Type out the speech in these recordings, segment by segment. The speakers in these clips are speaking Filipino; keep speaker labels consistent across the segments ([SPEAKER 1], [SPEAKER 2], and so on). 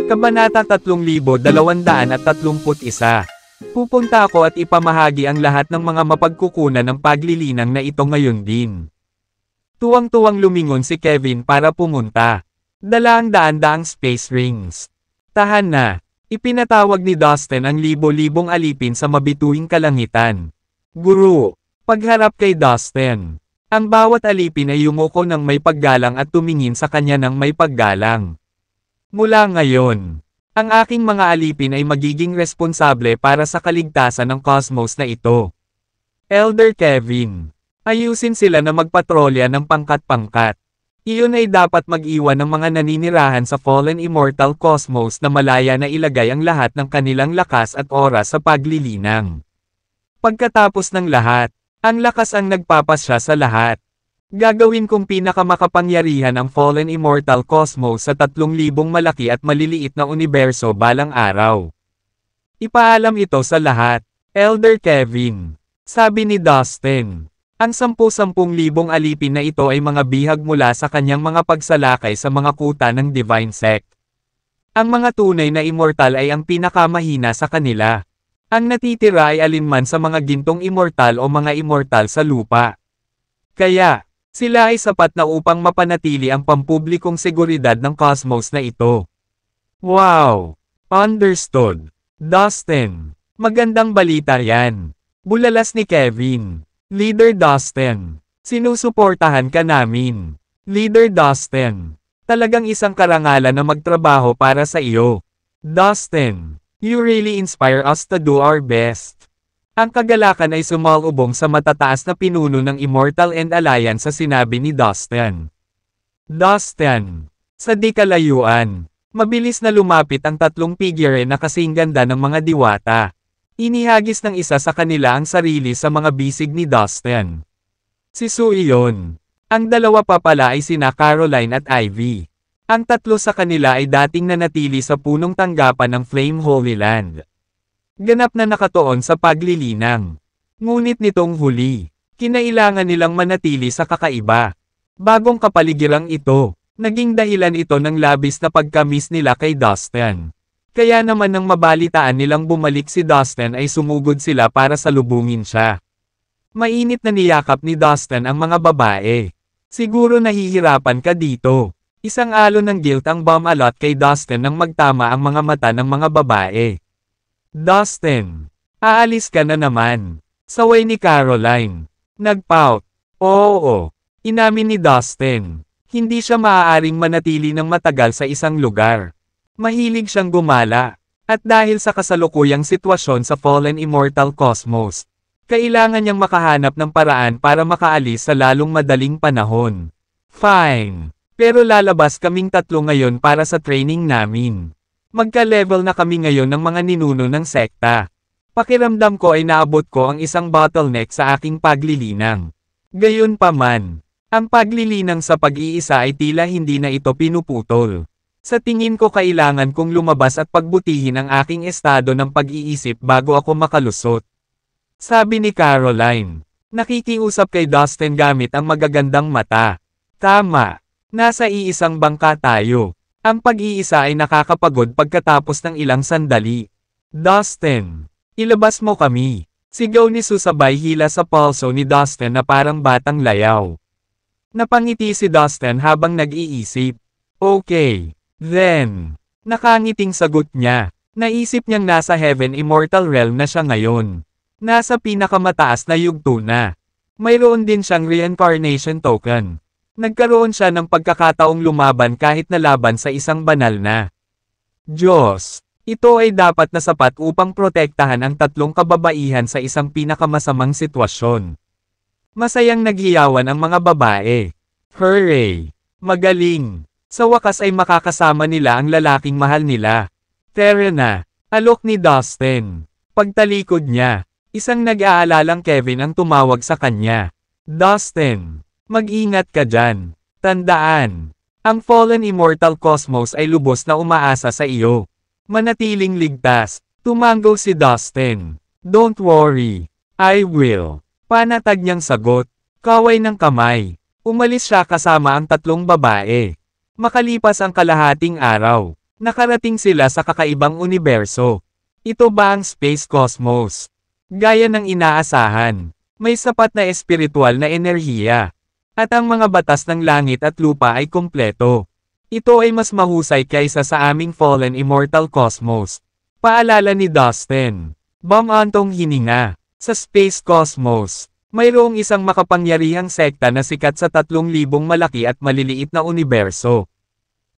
[SPEAKER 1] Kabanata 3231. Pupunta ako at ipamahagi ang lahat ng mga mapagkukunan ng paglilinang na ito ngayon din. Tuwang-tuwang lumingon si Kevin para pumunta. Dala ang daan-daang space rings. Tahan na. Ipinatawag ni Dustin ang libo-libong alipin sa mabituing kalangitan. Guru. Pagharap kay Dustin. Ang bawat alipin ay yumuko ng may paggalang at tumingin sa kanya ng may paggalang. Mula ngayon, ang aking mga alipin ay magiging responsable para sa kaligtasan ng cosmos na ito. Elder Kevin, ayusin sila na magpatrolya ng pangkat-pangkat. Iyon ay dapat mag-iwan ng mga naninirahan sa fallen immortal cosmos na malaya na ilagay ang lahat ng kanilang lakas at oras sa paglilinang. Pagkatapos ng lahat, ang lakas ang nagpapasya sa lahat. Gagawin kong pinakamakapangyarihan ang fallen immortal cosmos sa 3,000 malaki at maliliit na universo balang araw. Ipaalam ito sa lahat, Elder Kevin. Sabi ni Dustin. Ang 10,000 alipin na ito ay mga bihag mula sa kanyang mga pagsalakay sa mga kuta ng Divine Sect. Ang mga tunay na immortal ay ang pinakamahina sa kanila. Ang natitira ay alinman sa mga gintong immortal o mga immortal sa lupa. Kaya, sila ay sapat na upang mapanatili ang pampublikong seguridad ng cosmos na ito. Wow! Understood. Dustin. Magandang balita yan. Bulalas ni Kevin. Leader Dustin. Sinusuportahan ka namin. Leader Dustin. Talagang isang karangalan na magtrabaho para sa iyo. Dustin. You really inspire us to do our best. Ang kagalakan ay sumalubong sa matataas na pinuno ng Immortal End Alliance sa sinabi ni Dustin. Dustin. Sa di kalayuan, mabilis na lumapit ang 3 figure na kasing ganda ng mga diwata. Inihagis ng isa sa kanila ang sarili sa mga bisig ni Dustin. Si Sue iyon. Ang dalawa pa pala ay sina Caroline at Ivy. Ang 3 sa kanila ay dating nanatili sa punong tanggapan ng Flame Holy Land. Ganap na nakatuon sa paglilinang. Ngunit nitong huli, kinailangan nilang manatili sa kakaiba. Bagong kapaligirang ito, naging dahilan ito ng labis na pagka-miss nila kay Dustin. Kaya naman nang mabalitaan nilang bumalik si Dustin ay sumugod sila para salubungin siya. Mainit na niyakap ni Dustin ang mga babae. Siguro nahihirapan ka dito. Isang alon ng guilt ang bumalot kay Dustin nang magtama ang mga mata ng mga babae. Dustin. Aalis ka na naman. Saway ni Caroline. Nagpout. Oo. Inamin ni Dustin. Hindi siya maaaring manatili ng matagal sa isang lugar. Mahilig siyang gumala. At dahil sa kasalukuyang sitwasyon sa Fallen Immortal Cosmos, kailangan niyang makahanap ng paraan para makaalis sa lalong madaling panahon. Fine. Pero lalabas kaming 3 ngayon para sa training namin. Magka-level na kami ngayon ng mga ninuno ng sekta. Pakiramdam ko ay naabot ko ang isang bottleneck sa aking paglilinang. Gayunpaman, ang paglilinang sa pag-iisa ay tila hindi na ito pinuputol. Sa tingin ko kailangan kong lumabas at pagbutihin ang aking estado ng pag-iisip bago ako makalusot. Sabi ni Caroline. Nakikiusap kay Dustin gamit ang magagandang mata. Tama. Nasa iisang bangka tayo. Ang pag-iisa ay nakakapagod pagkatapos ng ilang sandali. Dustin. Ilabas mo kami. Sigaw ni Sue sabay hila sa pulso ni Dustin na parang batang layaw. Napangiti si Dustin habang nag-iisip. Okay. Then. Nakangiting sagot niya. Naisip niyang nasa Heaven Immortal Realm na siya ngayon. Nasa pinakamataas na yugto na. Mayroon din siyang reincarnation token. Nagkaroon siya ng pagkakataong lumaban kahit na laban sa isang banal na Diyos. Ito ay dapat na sapat upang protektahan ang 3 kababaihan sa isang pinakamasamang sitwasyon. Masayang naghiyawan ang mga babae. Hooray! Magaling! Sa wakas ay makakasama nila ang lalaking mahal nila. Tara na! Alok ni Dustin. Pagtalikod niya, isang nag-aalalang Kevin ang tumawag sa kanya. Dustin! Mag-ingat ka dyan. Tandaan, ang Fallen Immortal Cosmos ay lubos na umaasa sa iyo. Manatiling ligtas. Tumango si Dustin. Don't worry. I will. Panatag niyang sagot. Kaway ng kamay. Umalis siya kasama ang tatlong babae. Makalipas ang kalahating araw, nakarating sila sa kakaibang universo. Ito ba ang Space Cosmos? Gaya ng inaasahan, may sapat na espiritual na enerhiya. At ang mga batas ng langit at lupa ay kumpleto. Ito ay mas mahusay kaysa sa aming fallen immortal cosmos. Paalala ni Dustin. Bumantong hininga. Sa Space Cosmos, mayroong isang makapangyarihang sekta na sikat sa 3,000 malaki at maliliit na universo.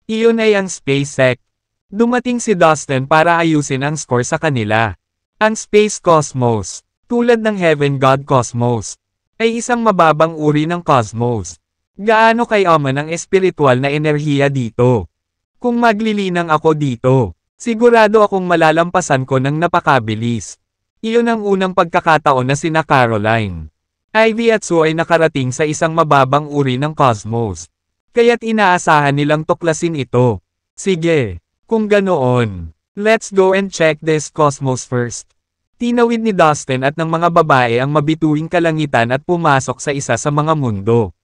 [SPEAKER 1] Iyon ay ang Space Sect. Dumating si Dustin para ayusin ang score sa kanila. Ang Space Cosmos, tulad ng Heaven God Cosmos, ay isang mababang uri ng cosmos. Gaano kayaman ang espiritual na enerhiya dito? Kung maglilinang ako dito, sigurado akong malalampasan ko ng napakabilis. Iyon ang unang pagkakataon na sina Caroline, Ivy at Sue ay nakarating sa isang mababang uri ng cosmos. Kaya't inaasahan nilang tuklasin ito. Sige, kung ganoon, let's go and check this cosmos first. Tinawid ni Dustin at ng mga babae ang mabituing kalangitan at pumasok sa isa sa mga mundo.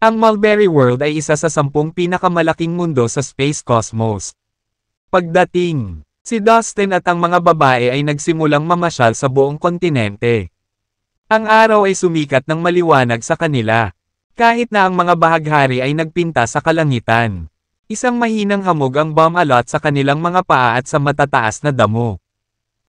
[SPEAKER 1] Ang Mulberry World ay isa sa 10 pinakamalaking mundo sa Space Cosmos. Pagdating, si Dustin at ang mga babae ay nagsimulang mamasyal sa buong kontinente. Ang araw ay sumikat ng maliwanag sa kanila, kahit na ang mga bahaghari ay nagpinta sa kalangitan. Isang mahinang hamog ang bumalot sa kanilang mga paa at sa matataas na damo,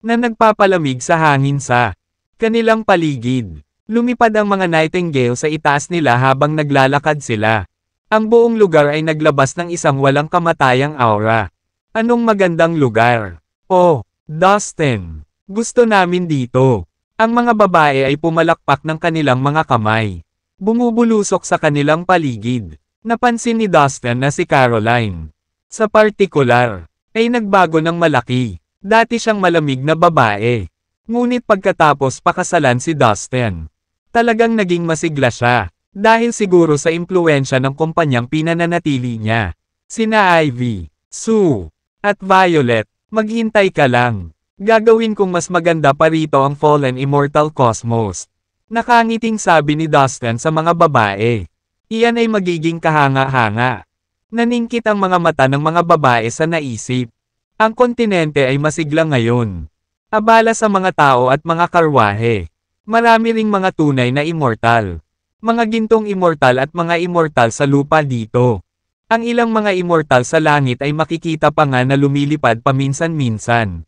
[SPEAKER 1] na nagpapalamig sa hangin sa kanilang paligid. Lumipad ang mga nightingale sa itaas nila habang naglalakad sila. Ang buong lugar ay naglabas ng isang walang kamatayang aura. Anong magandang lugar? Oh, Dustin, gusto namin dito. Ang mga babae ay pumalakpak ng kanilang mga kamay. Bumubulusok sa kanilang paligid. Napansin ni Dustin na si Caroline, sa partikular, ay nagbago ng malaki. Dati siyang malamig na babae. Ngunit pagkatapos pakasalan si Dustin, talagang naging masigla siya, dahil siguro sa impluwensya ng kumpanyang pinananatili niya. Sina Ivy, Sue, at Violet, maghintay ka lang. Gagawin kong mas maganda pa rito ang Fallen Immortal Cosmos. Nakangiting sabi ni Dustin sa mga babae. Iyan ay magiging kahanga-hanga. Naningkit ang mga mata ng mga babae sa naisip. Ang kontinente ay masigla ngayon. Abala sa mga tao at mga karwahe. Marami ring mga tunay na immortal. Mga gintong immortal at mga immortal sa lupa dito. Ang ilang mga immortal sa langit ay makikita pa nga na lumilipad paminsan-minsan.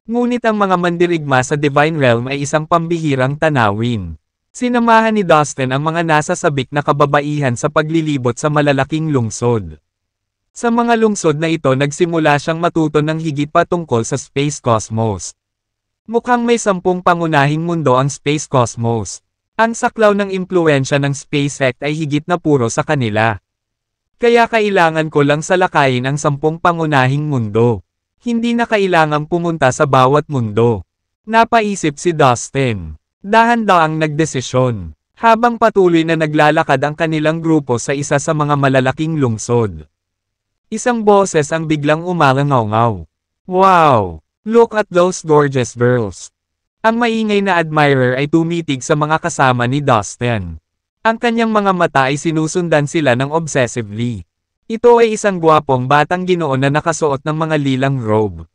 [SPEAKER 1] Ngunit ang mga mandirigma sa Divine Realm ay isang pambihirang tanawin. Sinamahan ni Dustin ang mga nasa sabik na kababaihan sa paglilibot sa malalaking lungsod. Sa mga lungsod na ito nagsimula siyang matuto ng higit pa tungkol sa Space Cosmos. Mukhang may 10 pangunahing mundo ang Space Cosmos. Ang saklaw ng impluwensya ng Space Sect ay higit na puro sa kanila. Kaya kailangan ko lang salakayin ang 10 pangunahing mundo. Hindi na kailangang pumunta sa bawat mundo. Napaisip si Dustin. Dahan-daang nagdesisyon. Habang patuloy na naglalakad ang kanilang grupo sa isa sa mga malalaking lungsod. Isang boses ang biglang umalangaw-ngaw. Wow! Look at those gorgeous girls. Ang maingay na admirer ay tumitig sa mga kasama ni Dustin. Ang kanyang mga mata ay sinusundan sila ng obsessively. Ito ay isang gwapong batang Ginoo na nakasuot ng mga lilang robe.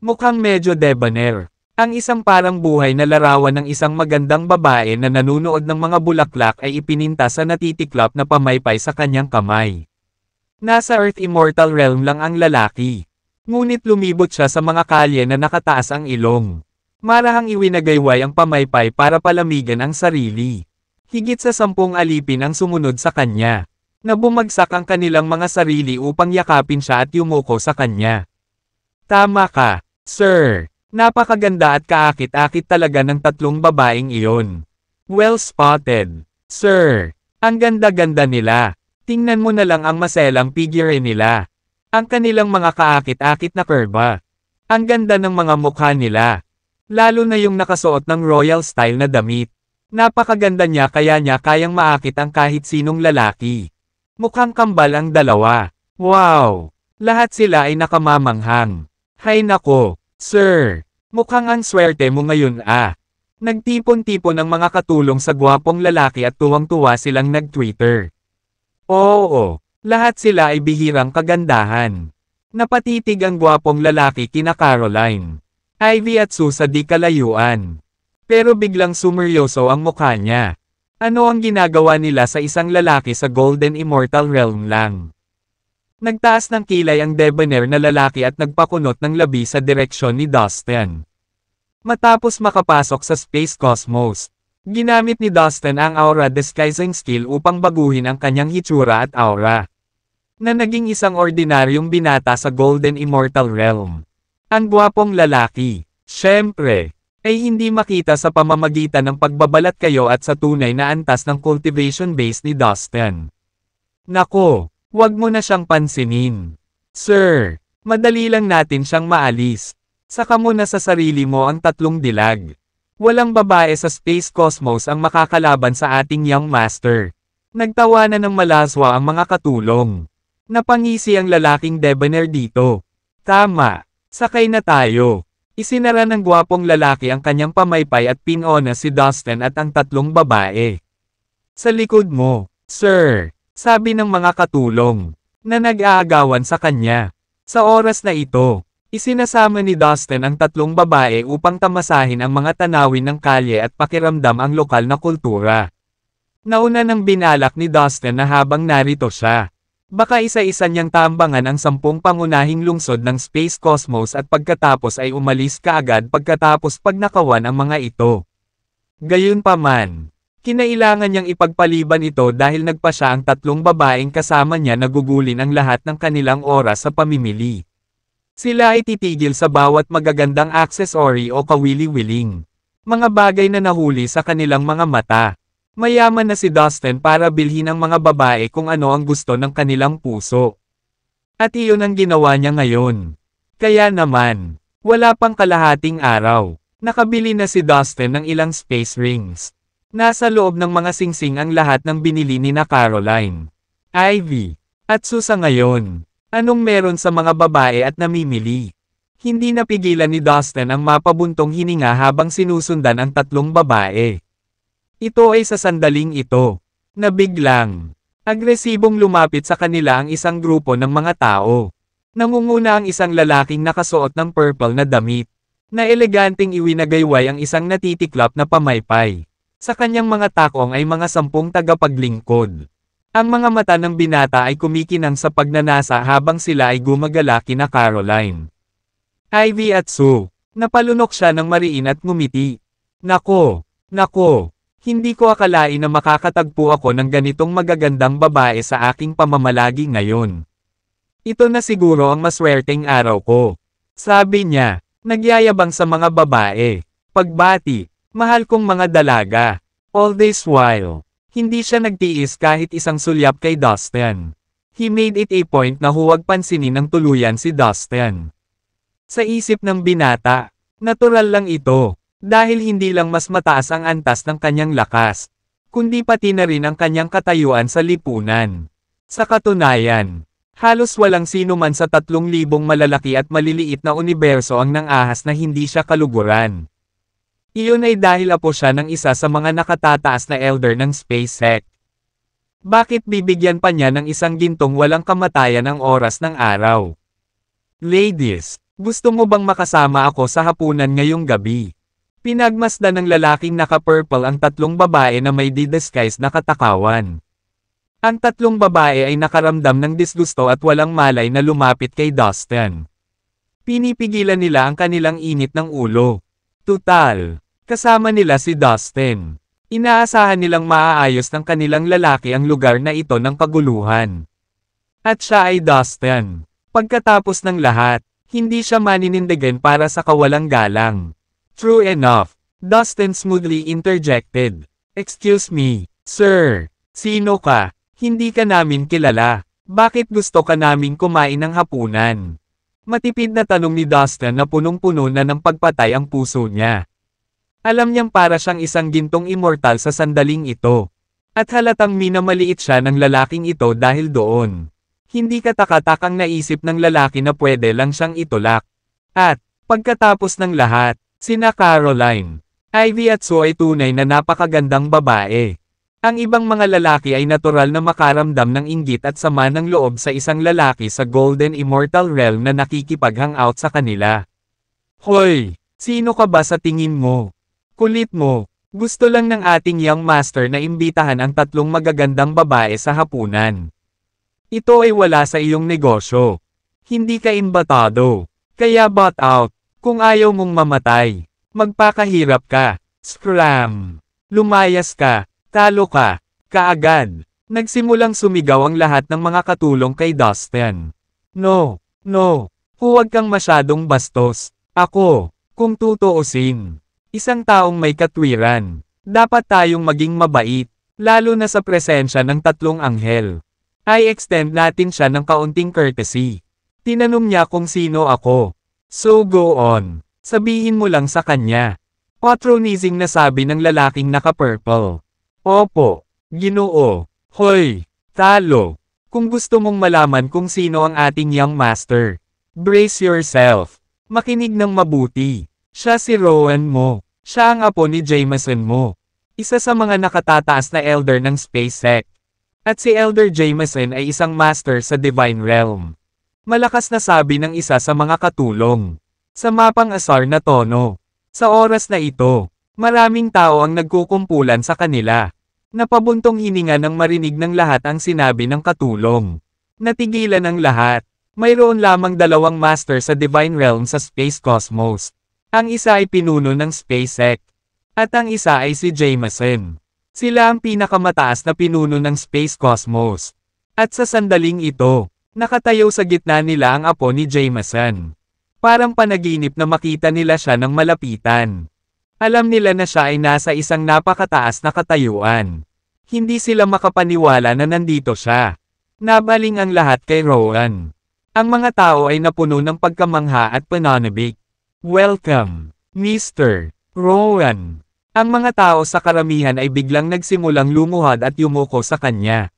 [SPEAKER 1] Mukhang medyo debonair. Ang isang parang buhay na larawan ng isang magandang babae na nanunood ng mga bulaklak ay ipininta sa natitiklop na pamaypay sa kanyang kamay. Nasa Earth Immortal Realm lang ang lalaki. Ngunit lumibot siya sa mga kalye na nakataas ang ilong. Marahang iwinagayway ang pamaypay para palamigan ang sarili. Higit sa 10 alipin ang sumunod sa kanya. Na bumagsak ang kanilang mga sarili upang yakapin siya at yumuko sa kanya. Tama ka, sir. Napakaganda at kaakit-akit talaga ng 3 babaeng iyon. Well spotted, sir. Ang ganda-ganda nila. Tingnan mo na lang ang maselang figure nila. Ang kanilang mga kaakit-akit na kurba. Ang ganda ng mga mukha nila. Lalo na yung nakasuot ng royal style na damit. Napakaganda niya kaya niya kayang maakit ang kahit sinong lalaki. Mukhang kambal ang dalawa. Wow! Lahat sila ay nakamamanghang. Hay nako, sir! Mukhang ang swerte mo ngayon ah. Nagtipon-tipon ang mga katulong sa gwapong lalaki at tuwang-tuwa silang nag-Twitter. Oo, lahat sila ay bihirang kagandahan. Napatitig ang gwapong lalaki kina Caroline, Ivy at Sue sa di kalayuan. Pero biglang sumeryoso ang mukha niya. Ano ang ginagawa nila sa isang lalaki sa Golden Immortal Realm lang? Nagtaas ng kilay ang debonair na lalaki at nagpakunot ng labi sa direksyon ni Dustin. Matapos makapasok sa Space Cosmos, ginamit ni Dustin ang aura disguising skill upang baguhin ang kanyang hitsura at aura, na naging isang ordinaryong binata sa Golden Immortal Realm. Ang gwapong lalaki, syempre, ay hindi makita sa pamamagitan ng pagbabalat kayo at sa tunay na antas ng cultivation base ni Dustin. Nako! Huwag mo na siyang pansinin. Sir, madali lang natin siyang maalis. Saka mo na sa sarili mo ang 3 dilag. Walang babae sa Space Cosmos ang makakalaban sa ating young master. Nagtawanan ng malaswa ang mga katulong. Napangisi ang lalaking debonair dito. Tama, sakay na tayo. Isinara ng gwapong lalaki ang kanyang pamaypay at pinona si Dustin at ang 3 babae. Sa likod mo, sir. Sabi ng mga katulong, na nag-aagawan sa kanya. Sa oras na ito, isinasama ni Dustin ang 3 babae upang tamasahin ang mga tanawin ng kalye at pakiramdam ang lokal na kultura. Nauna nang binalak ni Dustin na habang narito siya, baka isa-isa niyang tambangan ang 10 pangunahing lungsod ng Space Cosmos at pagkatapos ay umalis kaagad pagkatapos pagnakawan ang mga ito. Gayunpaman, kinailangan niyang ipagpaliban ito dahil nagpa siya ang 3 babaeng kasama niya na gugulin ang lahat ng kanilang oras sa pamimili. Sila ay titigil sa bawat magagandang accessory o kawili-wiling. Mga bagay na nahuli sa kanilang mga mata. Mayaman na si Dustin para bilhin ang mga babae kung ano ang gusto ng kanilang puso. At iyon ang ginawa niya ngayon. Kaya naman, wala pang kalahating araw, nakabili na si Dustin ng ilang space rings. Nasa loob ng mga singsing ang lahat ng binili ni na Caroline, Ivy, at Susa ngayon. Anong meron sa mga babae at namimili? Hindi napigilan ni Dustin ang mapabuntong hininga habang sinusundan ang 3 babae. Ito ay sa sandaling ito, na biglang, agresibong lumapit sa kanila ang isang grupo ng mga tao. Nangunguna ang isang lalaking nakasuot ng purple na damit, na eleganteng iwinagayway ang isang natitiklap na pamaypay. Sa kanyang mga takong ay mga 10 tagapaglingkod. Ang mga mata ng binata ay kumikinang sa pagnanasa habang sila ay gumagala kina Caroline, Ivy at Sue. Napalunok siya ng mariin at ngumiti. Nako, hindi ko akalain na makakatagpo ako ng ganitong magagandang babae sa aking pamamalagi ngayon. Ito na siguro ang maswerteng araw ko. Sabi niya, nagyayabang sa mga babae. Pagbati. Mahal kong mga dalaga. All this while, hindi siya nagtiis kahit isang sulyap kay Dustin. He made it a point na huwag pansinin ng tuluyan si Dustin. Sa isip ng binata, natural lang ito, dahil hindi lang mas mataas ang antas ng kanyang lakas, kundi pati na rin ang kanyang katayuan sa lipunan. Sa katunayan, halos walang sino man sa 3,000 malalaki at maliliit na universo ang nang-ahas na hindi siya kaluguran. Iyon ay dahil apo siya ng isa sa mga nakatataas na elder ng SpaceX. Bakit bibigyan pa niya ng isang gintong walang kamatayan ang oras ng araw? Ladies, gusto mo bang makasama ako sa hapunan ngayong gabi? Pinagmasdan ng lalaking naka-purple ang 3 babae na may di-disguise na katakawan. Ang 3 babae ay nakaramdam ng disgusto at walang malay na lumapit kay Dustin. Pinipigilan nila ang kanilang init ng ulo. Tutal. Kasama nila si Dustin. Inaasahan nilang maaayos ng kanilang lalaki ang lugar na ito ng kaguluhan. At siya ay Dustin. Pagkatapos ng lahat, hindi siya maninindigan para sa kawalang galang. True enough, Dustin smoothly interjected. Excuse me, sir. Sino ka? Hindi ka namin kilala. Bakit gusto ka naming kumain ng hapunan? Matipid na tanong ni Dustin na punong-puno na ng pagpatay ang puso niya. Alam niyang para siyang isang gintong immortal sa sandaling ito. At halatang minamaliit siya ng lalaking ito dahil doon. Hindi katakatakang naisip ng lalaki na pwede lang siyang itulak. At, pagkatapos ng lahat, sina Caroline, Ivy at Sue ay tunay na napakagandang babae. Ang ibang mga lalaki ay natural na makaramdam ng inggit at sama ng loob sa isang lalaki sa Golden Immortal Realm na nakikipag-hangout sa kanila. Hoy! Sino ka ba sa tingin mo? Kulit mo. Gusto lang ng ating young master na imbitahan ang 3 magagandang babae sa hapunan. Ito ay wala sa iyong negosyo. Hindi ka imbatado. Kaya bot out. Kung ayaw mong mamatay, magpakahirap ka. Scram. Lumayas ka. Talo ka. Kaagad. Nagsimulang sumigaw ang lahat ng mga katulong kay Dustin. No. Huwag kang masyadong bastos. Ako. Kung tutuusin. Isang taong may katwiran. Dapat tayong maging mabait. Lalo na sa presensya ng 3 anghel. Ay extend natin siya ng kaunting courtesy. Tinanong niya kung sino ako. So go on. Sabihin mo lang sa kanya. Patronizing na sabi ng lalaking naka-purple. Opo, Ginoo. Hoy, talo. Kung gusto mong malaman kung sino ang ating young master, brace yourself. Makinig ng mabuti. Siya si Rowan mo. Siya ang apo ni Jameson mo. Isa sa mga nakatataas na elder ng Space Sect. At si Elder Jameson ay isang master sa Divine Realm. Malakas na sabi ng isa sa mga katulong. Sa mapang asar na tono. Sa oras na ito, maraming tao ang nagkukumpulan sa kanila. Napabuntong hininga nang marinig ng lahat ang sinabi ng katulong. Natigilan ang lahat. Mayroon lamang 2 master sa Divine Realm sa Space Cosmos. Ang isa ay pinuno ng Space Sect. At ang isa ay si Jameson. Sila ang pinakamataas na pinuno ng Space Cosmos. At sa sandaling ito, nakatayo sa gitna nila ang apo ni Jameson. Parang panaginip na makita nila siya ng malapitan. Alam nila na siya ay nasa isang napakataas na katayuan. Hindi sila makapaniwala na nandito siya. Nabaling ang lahat kay Rowan. Ang mga tao ay napuno ng pagkamangha at pananabik. Welcome, Mr. Rowan. Ang mga tao sa karamihan ay biglang nagsimulang lumuhad at yumuko sa kanya.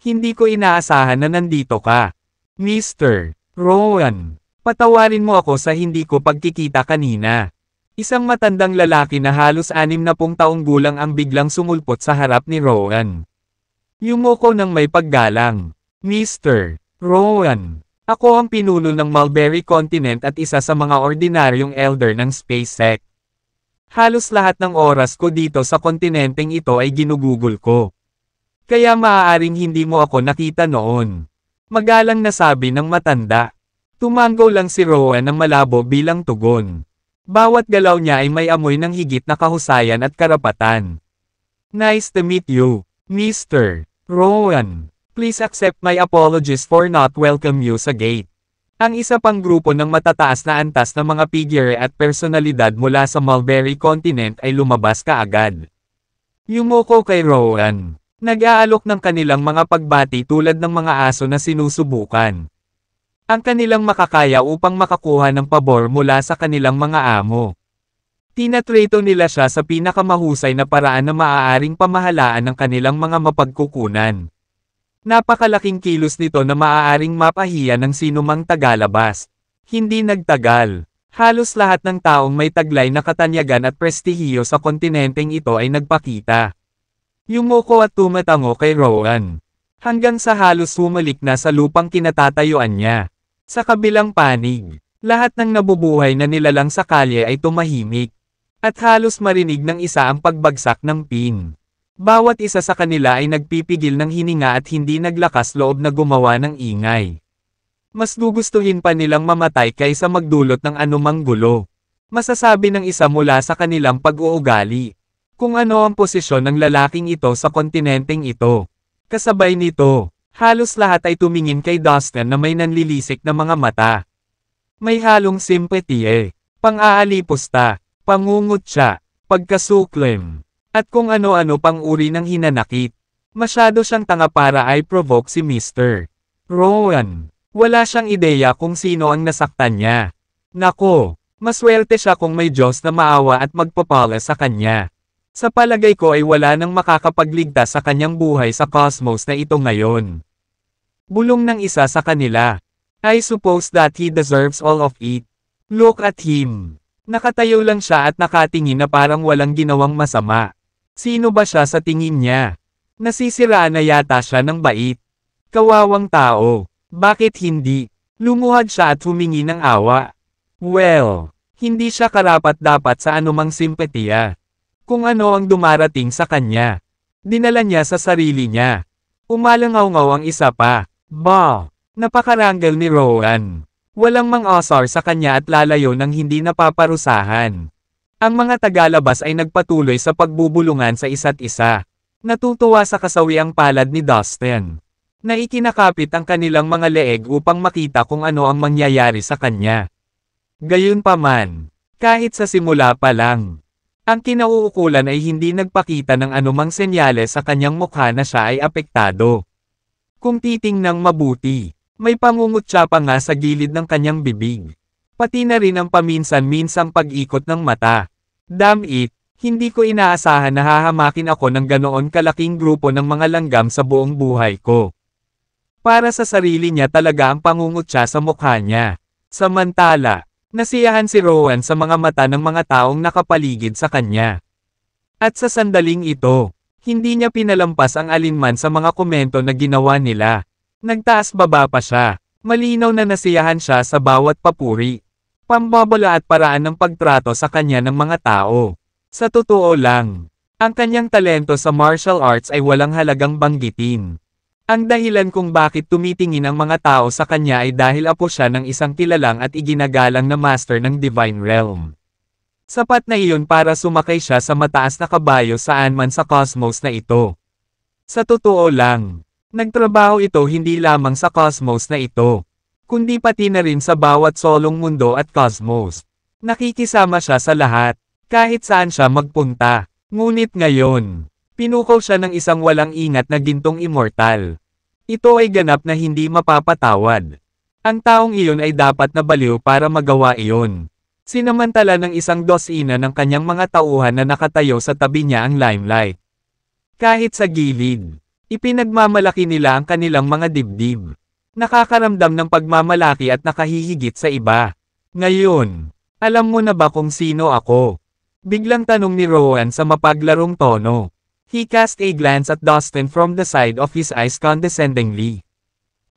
[SPEAKER 1] Hindi ko inaasahan na nandito ka. Mr. Rowan. Patawarin mo ako sa hindi ko pagkikita kanina. Isang matandang lalaki na halos 60 taong gulang ang biglang sumulpot sa harap ni Rowan. Yumuko ng may paggalang. Mr. Rowan. Ako ang pinuno ng Mulberry Continent at isa sa mga ordinaryong elder ng Space Sect. Halos lahat ng oras ko dito sa kontinenteng ito ay ginugugol ko. Kaya maaaring hindi mo ako nakita noon. Magalang na sabi ng matanda. Tumango lang si Rowan ng malabo bilang tugon. Bawat galaw niya ay may amoy ng higit na kahusayan at karapatan. Nice to meet you, Mr. Rowan. Please accept my apologies for not welcome you sa gate. Ang isa pang grupo ng matataas na antas na mga figure at personalidad mula sa Mulberry Continent ay lumabas kaagad. Yumuko kay Rowan. Nag-aalok ng kanilang mga pagbati tulad ng mga aso na sinusubukan. Ang kanilang makakaya upang makakuha ng pabor mula sa kanilang mga amo. Tinatreto nila siya sa pinakamahusay na paraan na maaaring pamahalaan ng kanilang mga mapagkukunan. Napakalaking kilos nito na maaaring mapahiya ng sinumang tagalabas. Hindi nagtagal. Halos lahat ng taong may taglay na katanyagan at prestihiyo sa kontinenteng ito ay nagpakita. Yumuko at tumatango kay Rowan. Hanggang sa halos humalik na sa lupang kinatatayuan niya. Sa kabilang panig, lahat ng nabubuhay na nilalang sa kalye ay tumahimik. At halos marinig ng isa ang pagbagsak ng pin. Bawat isa sa kanila ay nagpipigil ng hininga at hindi naglakas loob na gumawa ng ingay. Mas gugustuhin pa nilang mamatay kaysa magdulot ng anumang gulo. Masasabi ng isa mula sa kanilang pag-uugali. Kung ano ang posisyon ng lalaking ito sa kontinenteng ito. Kasabay nito, halos lahat ay tumingin kay Dustin na may nanlilisik na mga mata. May halong simpatye, pang-aalipusta, pangungutya, pagkasuklim, at kung ano-ano pang uri ng hinanakit. Masyado siyang tanga para ay provoke si Mr. Rowan. Wala siyang ideya kung sino ang nasaktan niya. Nako, maswerte siya kung may Diyos na maawa at magpapala sa kanya. Sa palagay ko ay wala nang makakapagligtas sa kanyang buhay sa cosmos na ito ngayon. Bulong ng isa sa kanila. I suppose that he deserves all of it. Look at him. Nakatayo lang siya at nakatingin na parang walang ginawang masama. Sino ba siya sa tingin niya? Nasisiraan na yata siya ng bait. Kawawang tao. Bakit hindi? Lumuhad siya at humingi ng awa. Well, hindi siya karapat-dapat sa anumang simpatiya. Kung ano ang dumarating sa kanya. Dinala niya sa sarili niya. Umalangaw-ngaw ang isa pa. Bah! Napakaranggal ni Rowan. Walang mang-asar sa kanya at lalayo ng hindi napaparusahan. Ang mga tagalabas ay nagpatuloy sa pagbubulungan sa isa't isa. Natutuwa sa kasawiang palad ni Dustin. Na ikinakapit ang kanilang mga leeg upang makita kung ano ang mangyayari sa kanya. Gayunpaman, kahit sa simula pa lang, ang kinauukulan ay hindi nagpakita ng anumang senyales sa kanyang mukha na siya ay apektado. Kung titingnang mabuti, may pangungutya pa nga sa gilid ng kanyang bibig. Pati na rin ang paminsan-minsang pag-ikot ng mata. Damn it, hindi ko inaasahan na hahamakin ako ng ganoon kalaking grupo ng mga langgam sa buong buhay ko. Para sa sarili niya talaga ang pangungutya sa mukha niya. Samantala, nasiyahan si Rowan sa mga mata ng mga taong nakapaligid sa kanya. At sa sandaling ito, hindi niya pinalampas ang alinman sa mga komento na ginawa nila. Nagtaas baba pa siya. Malinaw na nasiyahan siya sa bawat papuri. Pambabala at paraan ng pagtrato sa kanya ng mga tao. Sa totoo lang, ang kanyang talento sa martial arts ay walang halagang banggitin. Ang dahilan kung bakit tumitingin ang mga tao sa kanya ay dahil apo siya ng isang kilalang at iginagalang na master ng Divine Realm. Sapat na iyon para sumakay siya sa mataas na kabayo saan man sa cosmos na ito. Sa totoo lang, nagtrabaho ito hindi lamang sa cosmos na ito, kundi pati na rin sa bawat solong mundo at cosmos. Nakikisama siya sa lahat, kahit saan siya magpunta. Ngunit ngayon, pinukaw siya ng isang walang ingat na gintong immortal. Ito ay ganap na hindi mapapatawad. Ang taong iyon ay dapat na baliw para magawa iyon. Sinamantala ng isang dosina ng kanyang mga tauhan na nakatayo sa tabi niya ang limelight. Kahit sa gilid, ipinagmamalaki nila ang kanilang mga dibdib. Nakakaramdam ng pagmamalaki at nakahihigit sa iba. Ngayon, alam mo na ba kung sino ako? Biglang tanong ni Rowan sa mapaglarong tono. He cast a glance at Dustin from the side of his eyes condescendingly.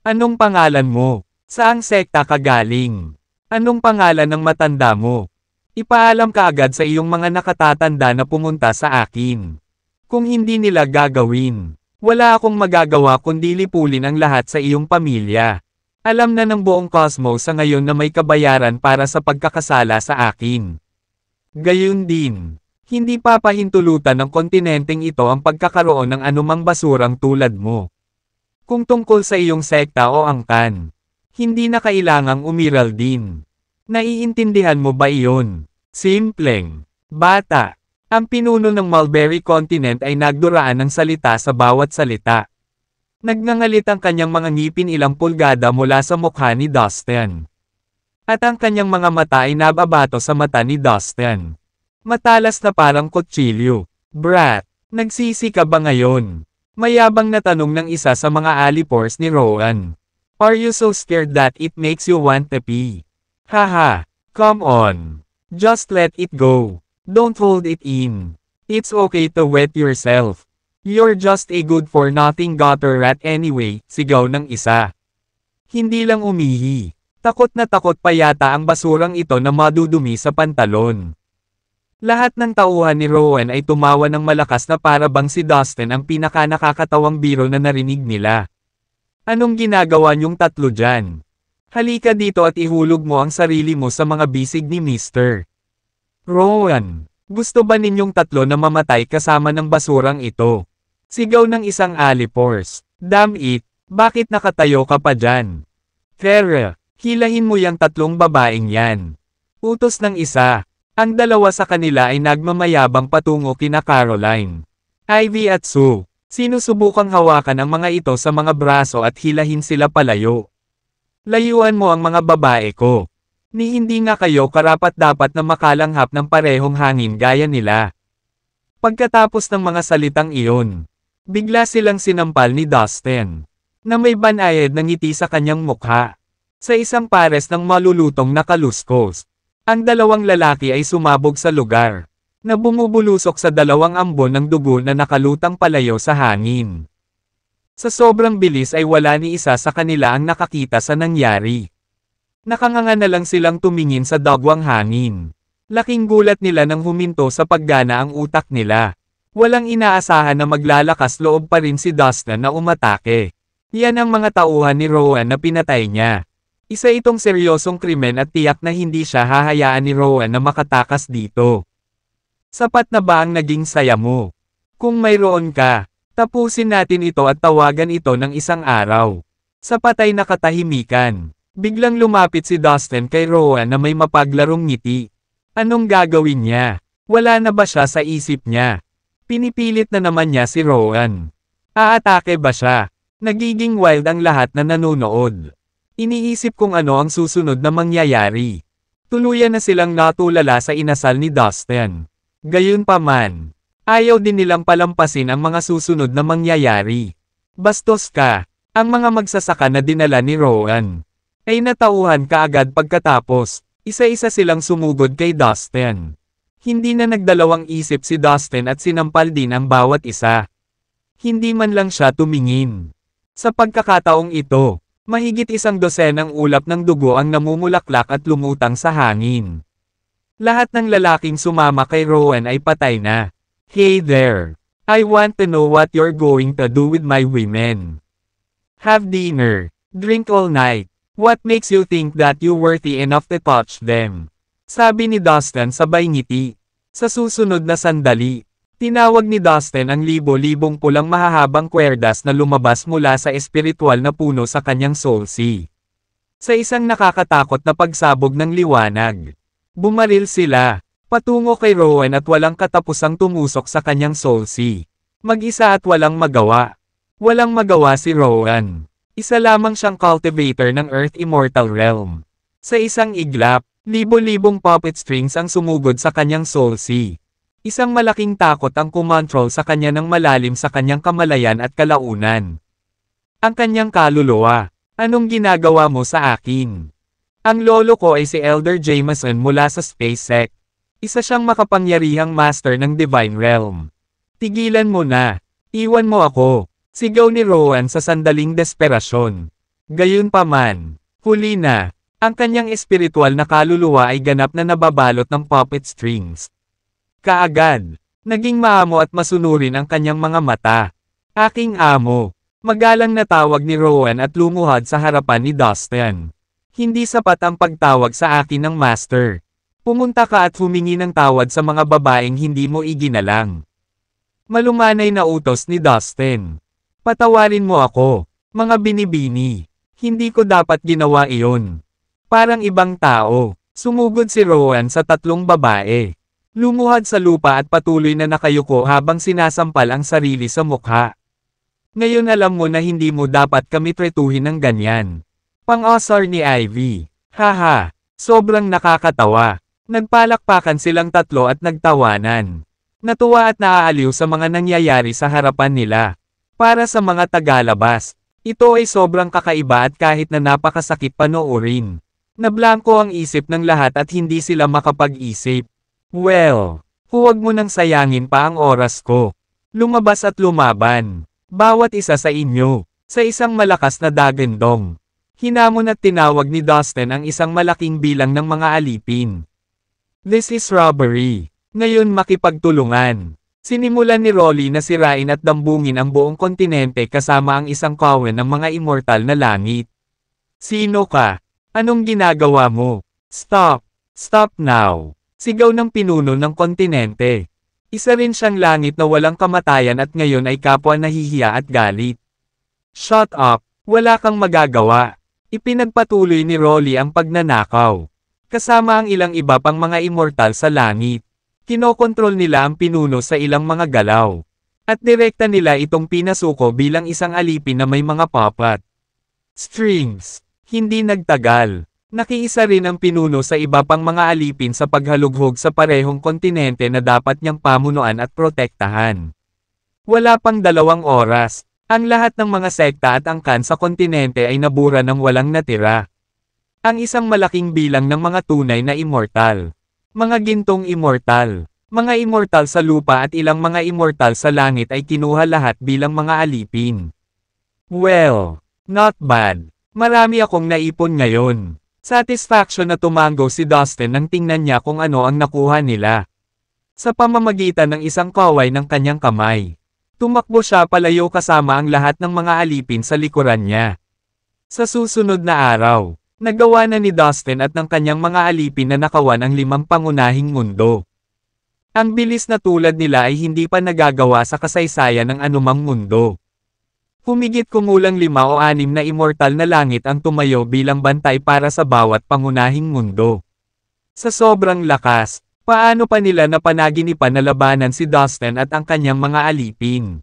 [SPEAKER 1] Anong pangalan mo? Saang sekta ka galing? Anong pangalan ng matanda mo? Ipaalam ka agad sa iyong mga nakatatanda na pumunta sa akin. Kung hindi nila gagawin, wala akong magagawa kundi lipulin ang lahat sa iyong pamilya. Alam na ng buong cosmos sa ngayon na may kabayaran para sa pagkakasala sa akin. Gayun din, hindi papahintulutan ng kontinenteng ito ang pagkakaroon ng anumang basurang tulad mo. Kung tungkol sa iyong sekta o angkan, hindi na kailangang umiral din. Naiintindihan mo ba iyon? Simpleng, bata. Ang pinuno ng Mulberry Continent ay nagduraan ng salita sa bawat salita. Nagngangalit ang kanyang mga ngipin ilang pulgada mula sa mukha ni Dustin. At ang kanyang mga mata ay nababato sa mata ni Dustin. Matalas na parang kutsilyo. Brat, nagsisi ka ba ngayon? Mayabang na tanong ng isa sa mga alipores ni Rowan. Are you so scared that it makes you want to pee? Haha, come on. Just let it go. Don't hold it in. It's okay to wet yourself. You're just a good-for-nothing gutter rat anyway, sigaw ng isa. Hindi lang umihi. Takot na takot pa yata ang basurang ito na madudumi sa pantalon. Lahat ng tauhan ni Rowan ay tumawa ng malakas na para bang si Dustin ang pinaka-nakakatawang biro na narinig nila. Anong ginagawa niyong tatlo dyan? Halika dito at ihulog mo ang sarili mo sa mga bisig ni Mr. Rowan. Gusto ba ninyong tatlo na mamatay kasama ng basurang ito? Sigaw ng isang alipores. Damn it, bakit nakatayo ka pa dyan? Kara, hilahin mo yung tatlong babaeng yan. Utos ng isa. Ang dalawa sa kanila ay nagmamayabang patungo kina Caroline, Ivy at Sue. Sinusubukang hawakan ang mga ito sa mga braso at hilahin sila palayo. Layuan mo ang mga babae ko. Ni hindi nga kayo karapat-dapat na makalanghap ng parehong hangin gaya nila. Pagkatapos ng mga salitang iyon, bigla silang sinampal ni Dustin, na may banayad na ngiti sa kanyang mukha, sa isang pares ng malulutong na kaluskos. Ang dalawang lalaki ay sumabog sa lugar, na bumubulusok sa dalawang ambon ng dugo na nakalutang palayo sa hangin. Sa sobrang bilis ay wala ni isa sa kanila ang nakakita sa nangyari. Nakanganga na lang silang tumingin sa dagwang hangin. Laking gulat nila nang huminto sa paggana ang utak nila. Walang inaasahan na maglalakas loob pa rin si Dustin na umatake. Yan ang mga tauhan ni Rowan na pinatay niya. Isa itong seryosong krimen at tiyak na hindi siya hahayaan ni Rowan na makatakas dito. Sapat na ba ang naging saya mo? Kung mayroon ka, tapusin natin ito at tawagan ito ng isang araw. Sa patay na katahimikan, biglang lumapit si Dustin kay Rowan na may mapaglarong ngiti. Anong gagawin niya? Wala na ba siya sa isip niya? Pinipilit na naman niya si Rowan. Aatake ba siya? Nagiging wild ang lahat na nanonood. Iniisip kung ano ang susunod na mangyayari. Tuluyan na silang natulala sa inasal ni Dustin. Gayunpaman, ayaw din nilang palampasin ang mga susunod na mangyayari. Bastos ka, ang mga magsasaka na dinala ni Rowan ay natauhan kaagad pagkatapos, isa-isa silang sumugod kay Dustin. Hindi na nagdalawang isip si Dustin at sinampal din ang bawat isa. Hindi man lang siya tumingin. Sa pagkakataong ito, mahigit 100 ulap ng dugo ang namumulaklak at lumutang sa hangin. Lahat ng lalaking sumama kay Rowan ay patay na. Hey there! I want to know what you're going to do with my women. Have dinner, drink all night. What makes you think that you're worthy enough to touch them? Sabi ni Dustin sabay ngiti. Sa susunod na sandali, tinawag ni Dustin ang libo-libong pulang mahahabang kwerdas na lumabas mula sa espiritual na puno sa kanyang soul sea. Sa isang nakakatakot na pagsabog ng liwanag, bumaril sila, patungo kay Rowan at walang katapusang tumusok sa kanyang soul sea. Mag-isa at walang magawa. Walang magawa si Rowan. Isa lamang siyang cultivator ng Earth Immortal Realm. Sa isang iglap, libo-libong puppet strings ang sumugod sa kanyang soul sea. Isang malaking takot ang kumontrol sa kanya ng malalim sa kanyang kamalayan at kalaunan. Ang kanyang kaluluwa, anong ginagawa mo sa akin? Ang lolo ko ay si Elder Jameson mula sa Space Sect. Isa siyang makapangyarihang master ng Divine Realm. Tigilan mo na. Iwan mo ako. Sigaw ni Rowan sa sandaling desperasyon. Gayunpaman, huli na. Ang kanyang espiritual na kaluluwa ay ganap na nababalot ng puppet strings. Kaagad, naging maamo at masunurin ang kanyang mga mata. Aking amo, magalang na tawag ni Rowan at lumuhad sa harapan ni Dustin. Hindi sapat ang pagtawag sa akin ng master. Pumunta ka at humingi ng tawad sa mga babaeng hindi mo iginalang. Malumanay na utos ni Dustin. Patawarin mo ako, mga binibini. Hindi ko dapat ginawa iyon. Parang ibang tao. Sumugod si Rowan sa 3 babae. Lumuhad sa lupa at patuloy na nakayuko habang sinasampal ang sarili sa mukha. Ngayon alam mo na hindi mo dapat kami tretuhin ng ganyan. Pang-asar ni Ivy. Haha, sobrang nakakatawa. Nagpalakpakan silang 3 at nagtawanan. Natuwa at naaaliw sa mga nangyayari sa harapan nila. Para sa mga tagalabas, ito ay sobrang kakaiba at kahit na napakasakit panoorin. Nablangko ang isip ng lahat at hindi sila makapag-isip. Well, huwag mo nang sayangin pa ang oras ko. Lumabas at lumaban. Bawat isa sa inyo, sa isang malakas na dagandong. Hinamon at tinawag ni Dustin ang isang malaking bilang ng mga alipin. This is robbery. Ngayon makipagtulungan. Sinimulan ni Rolly na sirain at dambungin ang buong kontinente kasama ang isang kawan ng mga immortal na langit. Sino ka? Anong ginagawa mo? Stop! Stop now! Sigaw ng pinuno ng kontinente. Isa rin siyang langit na walang kamatayan at ngayon ay kapwa nahihiya at galit. Shut up! Wala kang magagawa. Ipinagpatuloy ni Rolly ang pagnanakaw. Kasama ang ilang iba pang mga immortal sa langit. Kinokontrol nila ang pinuno sa ilang mga galaw. At direkta nila itong pinasuko bilang isang alipin na may mga papat. Strings. Hindi nagtagal. Nakiisa rin ang pinuno sa iba pang mga alipin sa paghalughog sa parehong kontinente na dapat niyang pamunuan at protektahan. Wala pang 2 oras. Ang lahat ng mga sekta at angkan sa kontinente ay nabura ng walang natira. Ang isang malaking bilang ng mga tunay na immortal. Mga gintong immortal. Mga immortal sa lupa at ilang mga immortal sa langit ay kinuha lahat bilang mga alipin. Well, not bad. Marami akong naipon ngayon. Satisfaction na tumango si Dustin nang tingnan niya kung ano ang nakuha nila. Sa pamamagitan ng isang kaway ng kanyang kamay. Tumakbo siya palayo kasama ang lahat ng mga alipin sa likuran niya. Sa susunod na araw, nagawa na ni Dustin at ng kanyang mga alipin na nakawan ang 5 pangunahing mundo. Ang bilis na tulad nila ay hindi pa nagagawa sa kasaysayan ng anumang mundo. Humigit kumulang 5 o 6 na immortal na langit ang tumayo bilang bantay para sa bawat pangunahing mundo. Sa sobrang lakas, paano pa nila napanaginipan na labanan si Dustin at ang kanyang mga alipin?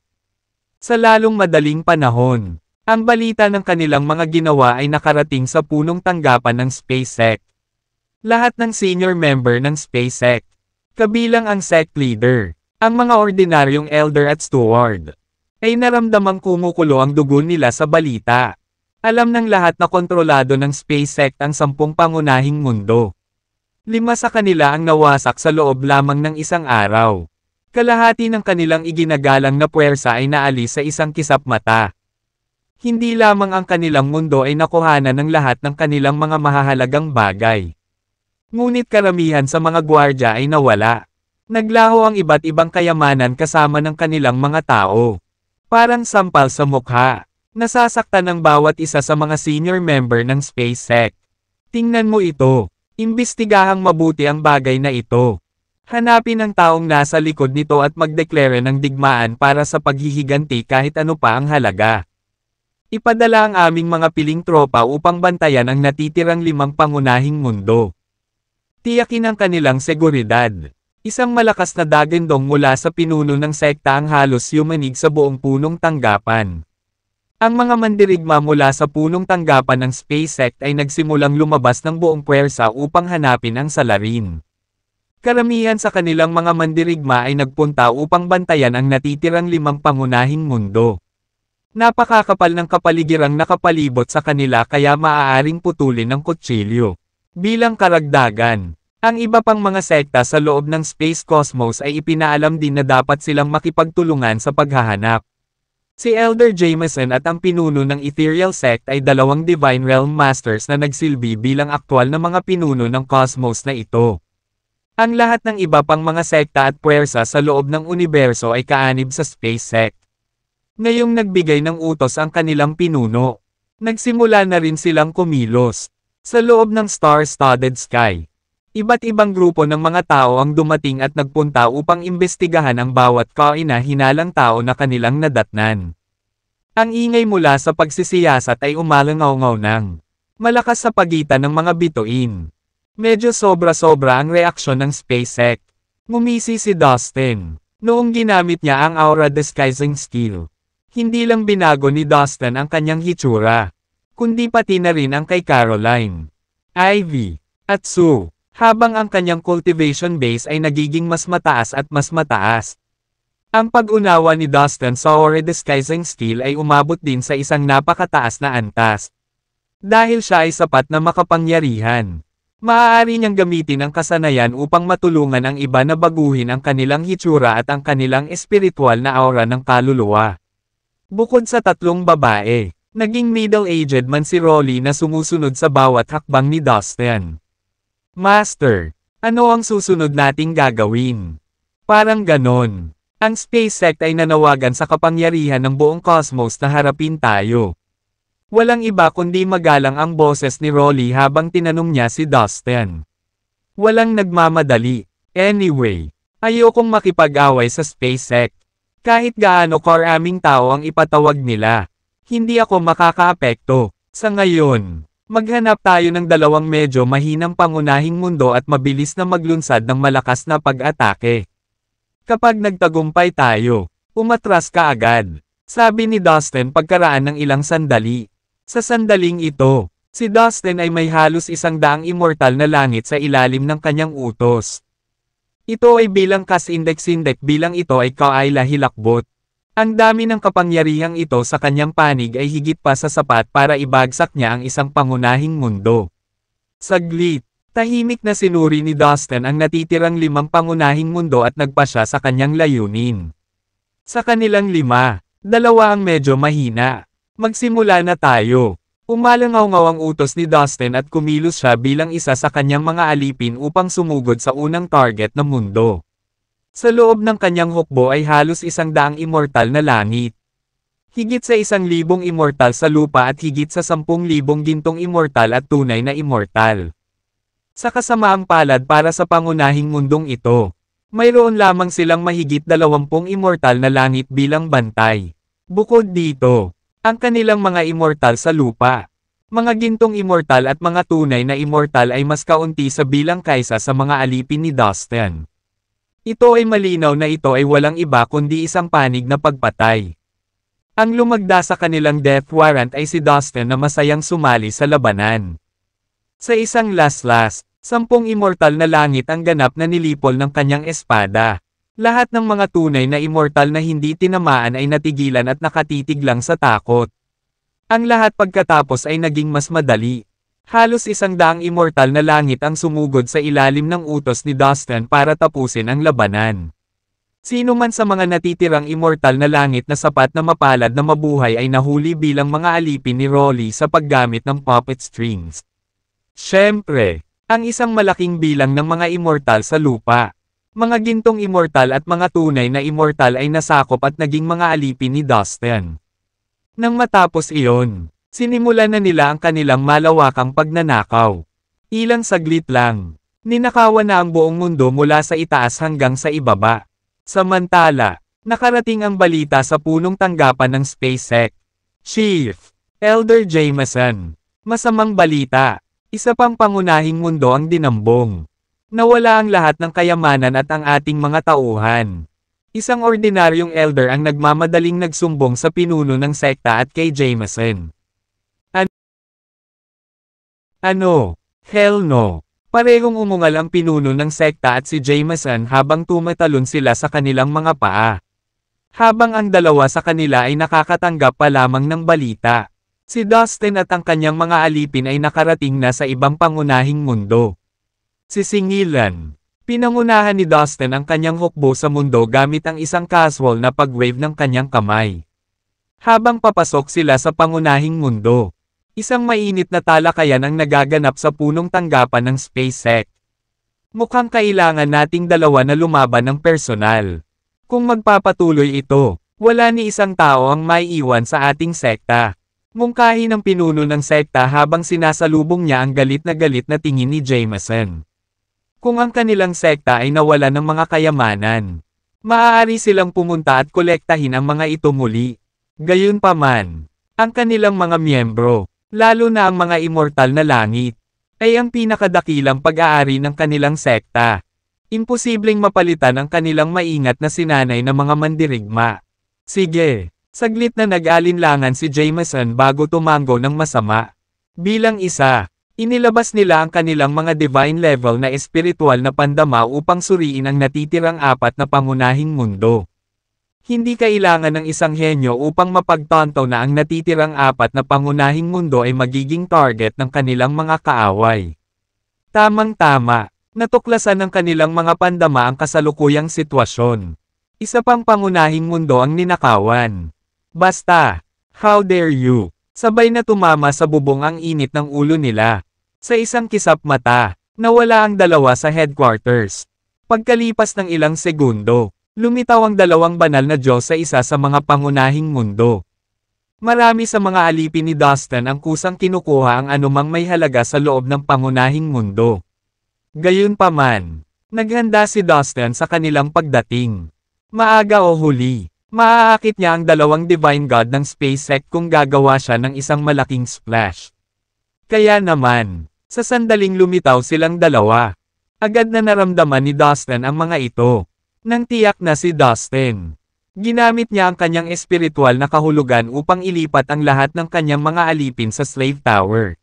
[SPEAKER 1] Sa lalong madaling panahon, ang balita ng kanilang mga ginawa ay nakarating sa punong tanggapan ng SpaceX. Lahat ng senior member ng SpaceX, kabilang ang sect leader, ang mga ordinaryong elder at steward, ay naramdamang kumukulo ang dugo nila sa balita. Alam ng lahat na kontrolado ng SpaceX ang 10 pangunahing mundo. 5 sa kanila ang nawasak sa loob lamang ng isang araw. Kalahati ng kanilang iginagalang na puwersa ay naalis sa isang kisap mata. Hindi lamang ang kanilang mundo ay nakuhanan ng lahat ng kanilang mga mahahalagang bagay. Ngunit karamihan sa mga gwardya ay nawala. Naglaho ang iba't ibang kayamanan kasama ng kanilang mga tao. Parang sampal sa mukha. Nasasaktan ang bawat isa sa mga senior member ng SpaceX. Tingnan mo ito. Imbestigahang mabuti ang bagay na ito. Hanapin ang taong nasa likod nito at magdeklare ng digmaan para sa paghihiganti kahit ano pa ang halaga. Ipadala ang aming mga piling tropa upang bantayan ang natitirang 5 pangunahing mundo. Tiyakin ang kanilang seguridad. Isang malakas na dagandong mula sa pinuno ng sekta ang halos yumanig sa buong punong tanggapan. Ang mga mandirigma mula sa punong tanggapan ng SpaceX ay nagsimulang lumabas ng buong puwersa upang hanapin ang salarin. Karamihan sa kanilang mga mandirigma ay nagpunta upang bantayan ang natitirang 5 pangunahing mundo. Napakakapal ng kapaligirang nakapalibot sa kanila kaya maaaring putulin ng kutsilyo. Bilang karagdagan, ang iba pang mga sekta sa loob ng space cosmos ay ipinaalam din na dapat silang makipagtulungan sa paghahanap. Si Elder Jameson at ang pinuno ng Ethereal Sect ay 2 Divine Realm Masters na nagsilbi bilang aktwal na mga pinuno ng cosmos na ito. Ang lahat ng iba pang mga sekta at puwersa sa loob ng universo ay kaanib sa Space Sect. Ngayong nagbigay ng utos ang kanilang pinuno, nagsimula na rin silang kumilos. Sa loob ng star-studded sky, iba't ibang grupo ng mga tao ang dumating at nagpunta upang imbestigahan ang bawat kaina-hinalang tao na kanilang nadatnan. Ang ingay mula sa pagsisiyasat ay umalangaw-ngaw ng malakas sa pagitan ng mga bituin. Medyo sobra-sobra ang reaksyon ng SpaceX. Ngumisi si Dustin noong ginamit niya ang aura disguising skill. Hindi lang binago ni Dustin ang kanyang hitsura, kundi pati na rin ang kay Caroline, Ivy, at Sue. Habang ang kanyang cultivation base ay nagiging mas mataas at mas mataas. Ang pag-unawa ni Dustin sa aura disguising skill ay umabot din sa isang napakataas na antas. Dahil siya ay sapat na makapangyarihan, maaari niyang gamitin ang kasanayan upang matulungan ang iba na baguhin ang kanilang hitsura at ang kanilang espiritual na aura ng kaluluwa. Bukod sa 3 babae, naging middle-aged man si Rolly na sumusunod sa bawat hakbang ni Dustin. Master, ano ang susunod nating gagawin? Parang ganon. Ang SpaceX ay nanawagan sa kapangyarihan ng buong cosmos na harapin tayo. Walang iba kundi magalang ang boses ni Rolly habang tinanong niya si Dustin. Walang nagmamadali. Anyway, ayokong makipag-away sa SpaceX. Kahit gaano karaming tao ang ipatawag nila, hindi ako makakaapekto. Sa ngayon, maghanap tayo ng 2 medyo mahinang pangunahing mundo at mabilis na maglunsad ng malakas na pag-atake. Kapag nagtagumpay tayo, umatras ka agad, sabi ni Dustin pagkaraan ng ilang sandali. Sa sandaling ito, si Dustin ay may halos 100 immortal na langit sa ilalim ng kanyang utos. Ito ay bilang kasindek-sindek bilang ito ay kaila-hilakbot. Ang dami ng kapangyarihang ito sa kanyang panig ay higit pa sa sapat para ibagsak niya ang isang pangunahing mundo. Saglit, tahimik na sinuri ni Dustin ang natitirang 5 pangunahing mundo at nagpa siya sa kanyang layunin. Sa kanilang 5, 2 ang medyo mahina. Magsimula na tayo. Umalangaw-ngaw ang utos ni Dustin at kumilos siya bilang isa sa kanyang mga alipin upang sumugod sa unang target na mundo. Sa loob ng kanyang hukbo ay halos 100 immortal na langit. Higit sa 1,000 immortal sa lupa at higit sa 10,000 gintong immortal at tunay na immortal. Sa kasamaang palad para sa pangunahing mundong ito, mayroon lamang silang mahigit 20 immortal na langit bilang bantay. Bukod dito, ang kanilang mga immortal sa lupa, mga gintong immortal at mga tunay na immortal ay mas kaunti sa bilang kaysa sa mga alipin ni Dustin. Ito ay malinaw na ito ay walang iba kundi isang panig na pagpatay. Ang lumagda sa kanilang death warrant ay si Dustin na masayang sumali sa labanan. Sa isang last, 10 immortal na langit ang ganap na nilipol ng kanyang espada. Lahat ng mga tunay na immortal na hindi tinamaan ay natigilan at nakatitig lang sa takot. Ang lahat pagkatapos ay naging mas madali. Halos 100 immortal na langit ang sumugod sa ilalim ng utos ni Dustin para tapusin ang labanan. Sino man sa mga natitirang immortal na langit na sapat na mapalad na mabuhay ay nahuli bilang mga alipin ni Rolly sa paggamit ng puppet strings. Siyempre, ang isang malaking bilang ng mga immortal sa lupa, mga gintong immortal at mga tunay na immortal ay nasakop at naging mga alipin ni Dustin. Nang matapos iyon, sinimulan na nila ang kanilang malawakang pagnanakaw. Ilang saglit lang, ninakawan na ang buong mundo mula sa itaas hanggang sa ibaba. Samantala, nakarating ang balita sa punong tanggapan ng SpaceX. Chief Elder Jameson. Masamang balita. Isa pang pangunahing mundo ang dinambong. Nawala ang lahat ng kayamanan at ang ating mga tauhan. Isang ordinaryong elder ang nagmamadaling nagsumbong sa pinuno ng sekta at kay Jameson. Ano? Hell no. Parehong umungal ang pinuno ng sekta at si Jameson habang tumatalon sila sa kanilang mga paa. Habang ang dalawa sa kanila ay nakakatanggap pa lamang ng balita. Si Dustin at ang kanyang mga alipin ay nakarating na sa ibang pangunahing mundo. Sisingilan. Pinangunahan ni Dustin ang kanyang hukbo sa mundo gamit ang isang casual na pag-wave ng kanyang kamay. Habang papasok sila sa pangunahing mundo, isang mainit na talakayan ang nagaganap sa punong tanggapan ng SpaceX. Mukhang kailangan nating dalawa na lumaban ng personal. Kung magpapatuloy ito, wala ni isang tao ang maiiwan sa ating sekta. Mungkahi ng pinuno ng sekta habang sinasalubong niya ang galit na tingin ni Jameson. Kung ang kanilang sekta ay nawala ng mga kayamanan, maaari silang pumunta at kolektahin ang mga ito muli. Gayunpaman, ang kanilang mga miyembro, lalo na ang mga immortal na langit, ay ang pinakadakilang pag-aari ng kanilang sekta. Imposibleng mapalitan ang kanilang maingat na sinanay na mga mandirigma. Sige, saglit na nag-alinlangan si Jameson bago tumango ng masama. Bilang isa, inilabas nila ang kanilang mga divine level na espiritual na pandama upang suriin ang natitirang 4 na pangunahing mundo. Hindi kailangan ng isang henyo upang mapagtanto na ang natitirang 4 na pangunahing mundo ay magiging target ng kanilang mga kaaway. Tamang-tama, natuklasan ng kanilang mga pandama ang kasalukuyang sitwasyon. Isa pang pangunahing mundo ang ninakawan. Basta, how dare you? Sabay na tumama sa bubong ang init ng ulo nila. Sa isang kisap mata, nawala ang dalawa sa headquarters. Pagkalipas ng ilang segundo, lumitaw ang 2 banal na Diyos sa isa sa mga pangunahing mundo. Marami sa mga alipin ni Dustin ang kusang kinukuha ang anumang may halaga sa loob ng pangunahing mundo. Gayunpaman, naghanda si Dustin sa kanilang pagdating. Maaga o huli, maaakit niya ang 2 divine god ng SpaceX kung gagawa siya ng isang malaking splash. Kaya naman, sa sandaling lumitaw silang dalawa, agad na naramdaman ni Dustin ang mga ito. Nang tiyak na si Dustin, ginamit niya ang kanyang espiritual na kahulugan upang ilipat ang lahat ng kanyang mga alipin sa Slave Tower.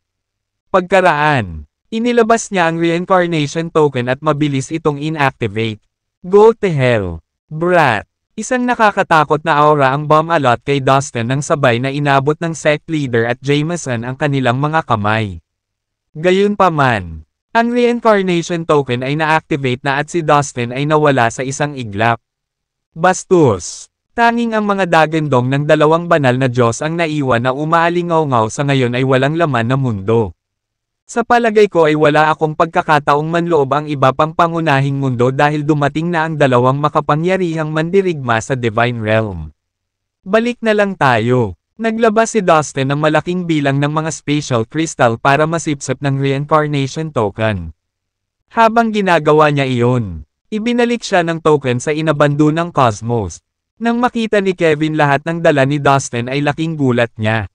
[SPEAKER 1] Pagkaraan, inilabas niya ang reincarnation token at mabilis itong inactivate. Go to hell, brat! Isang nakakatakot na aura ang bomb-alot kay Dustin nang sabay na inabot ng sect leader at Jameson ang kanilang mga kamay. Gayunpaman, ang reincarnation token ay na-activate na at si Dustin ay nawala sa isang iglap. Bastos, tanging ang mga dagandong ng dalawang banal na Diyos ang naiwan na umaalingaw-ngaw sa ngayon ay walang laman na mundo. Sa palagay ko ay wala akong pagkakataong manloob ang iba pang pangunahing mundo dahil dumating na ang dalawang makapangyarihang mandirigma sa Divine Realm. Balik na lang tayo. Naglabas si Dustin ng malaking bilang ng mga spatial crystal para masipsip ng reincarnation token. Habang ginagawa niya iyon, ibinalik siya ng token sa inabando ng cosmos. Nang makita ni Kevin lahat ng dala ni Dustin ay laking gulat niya.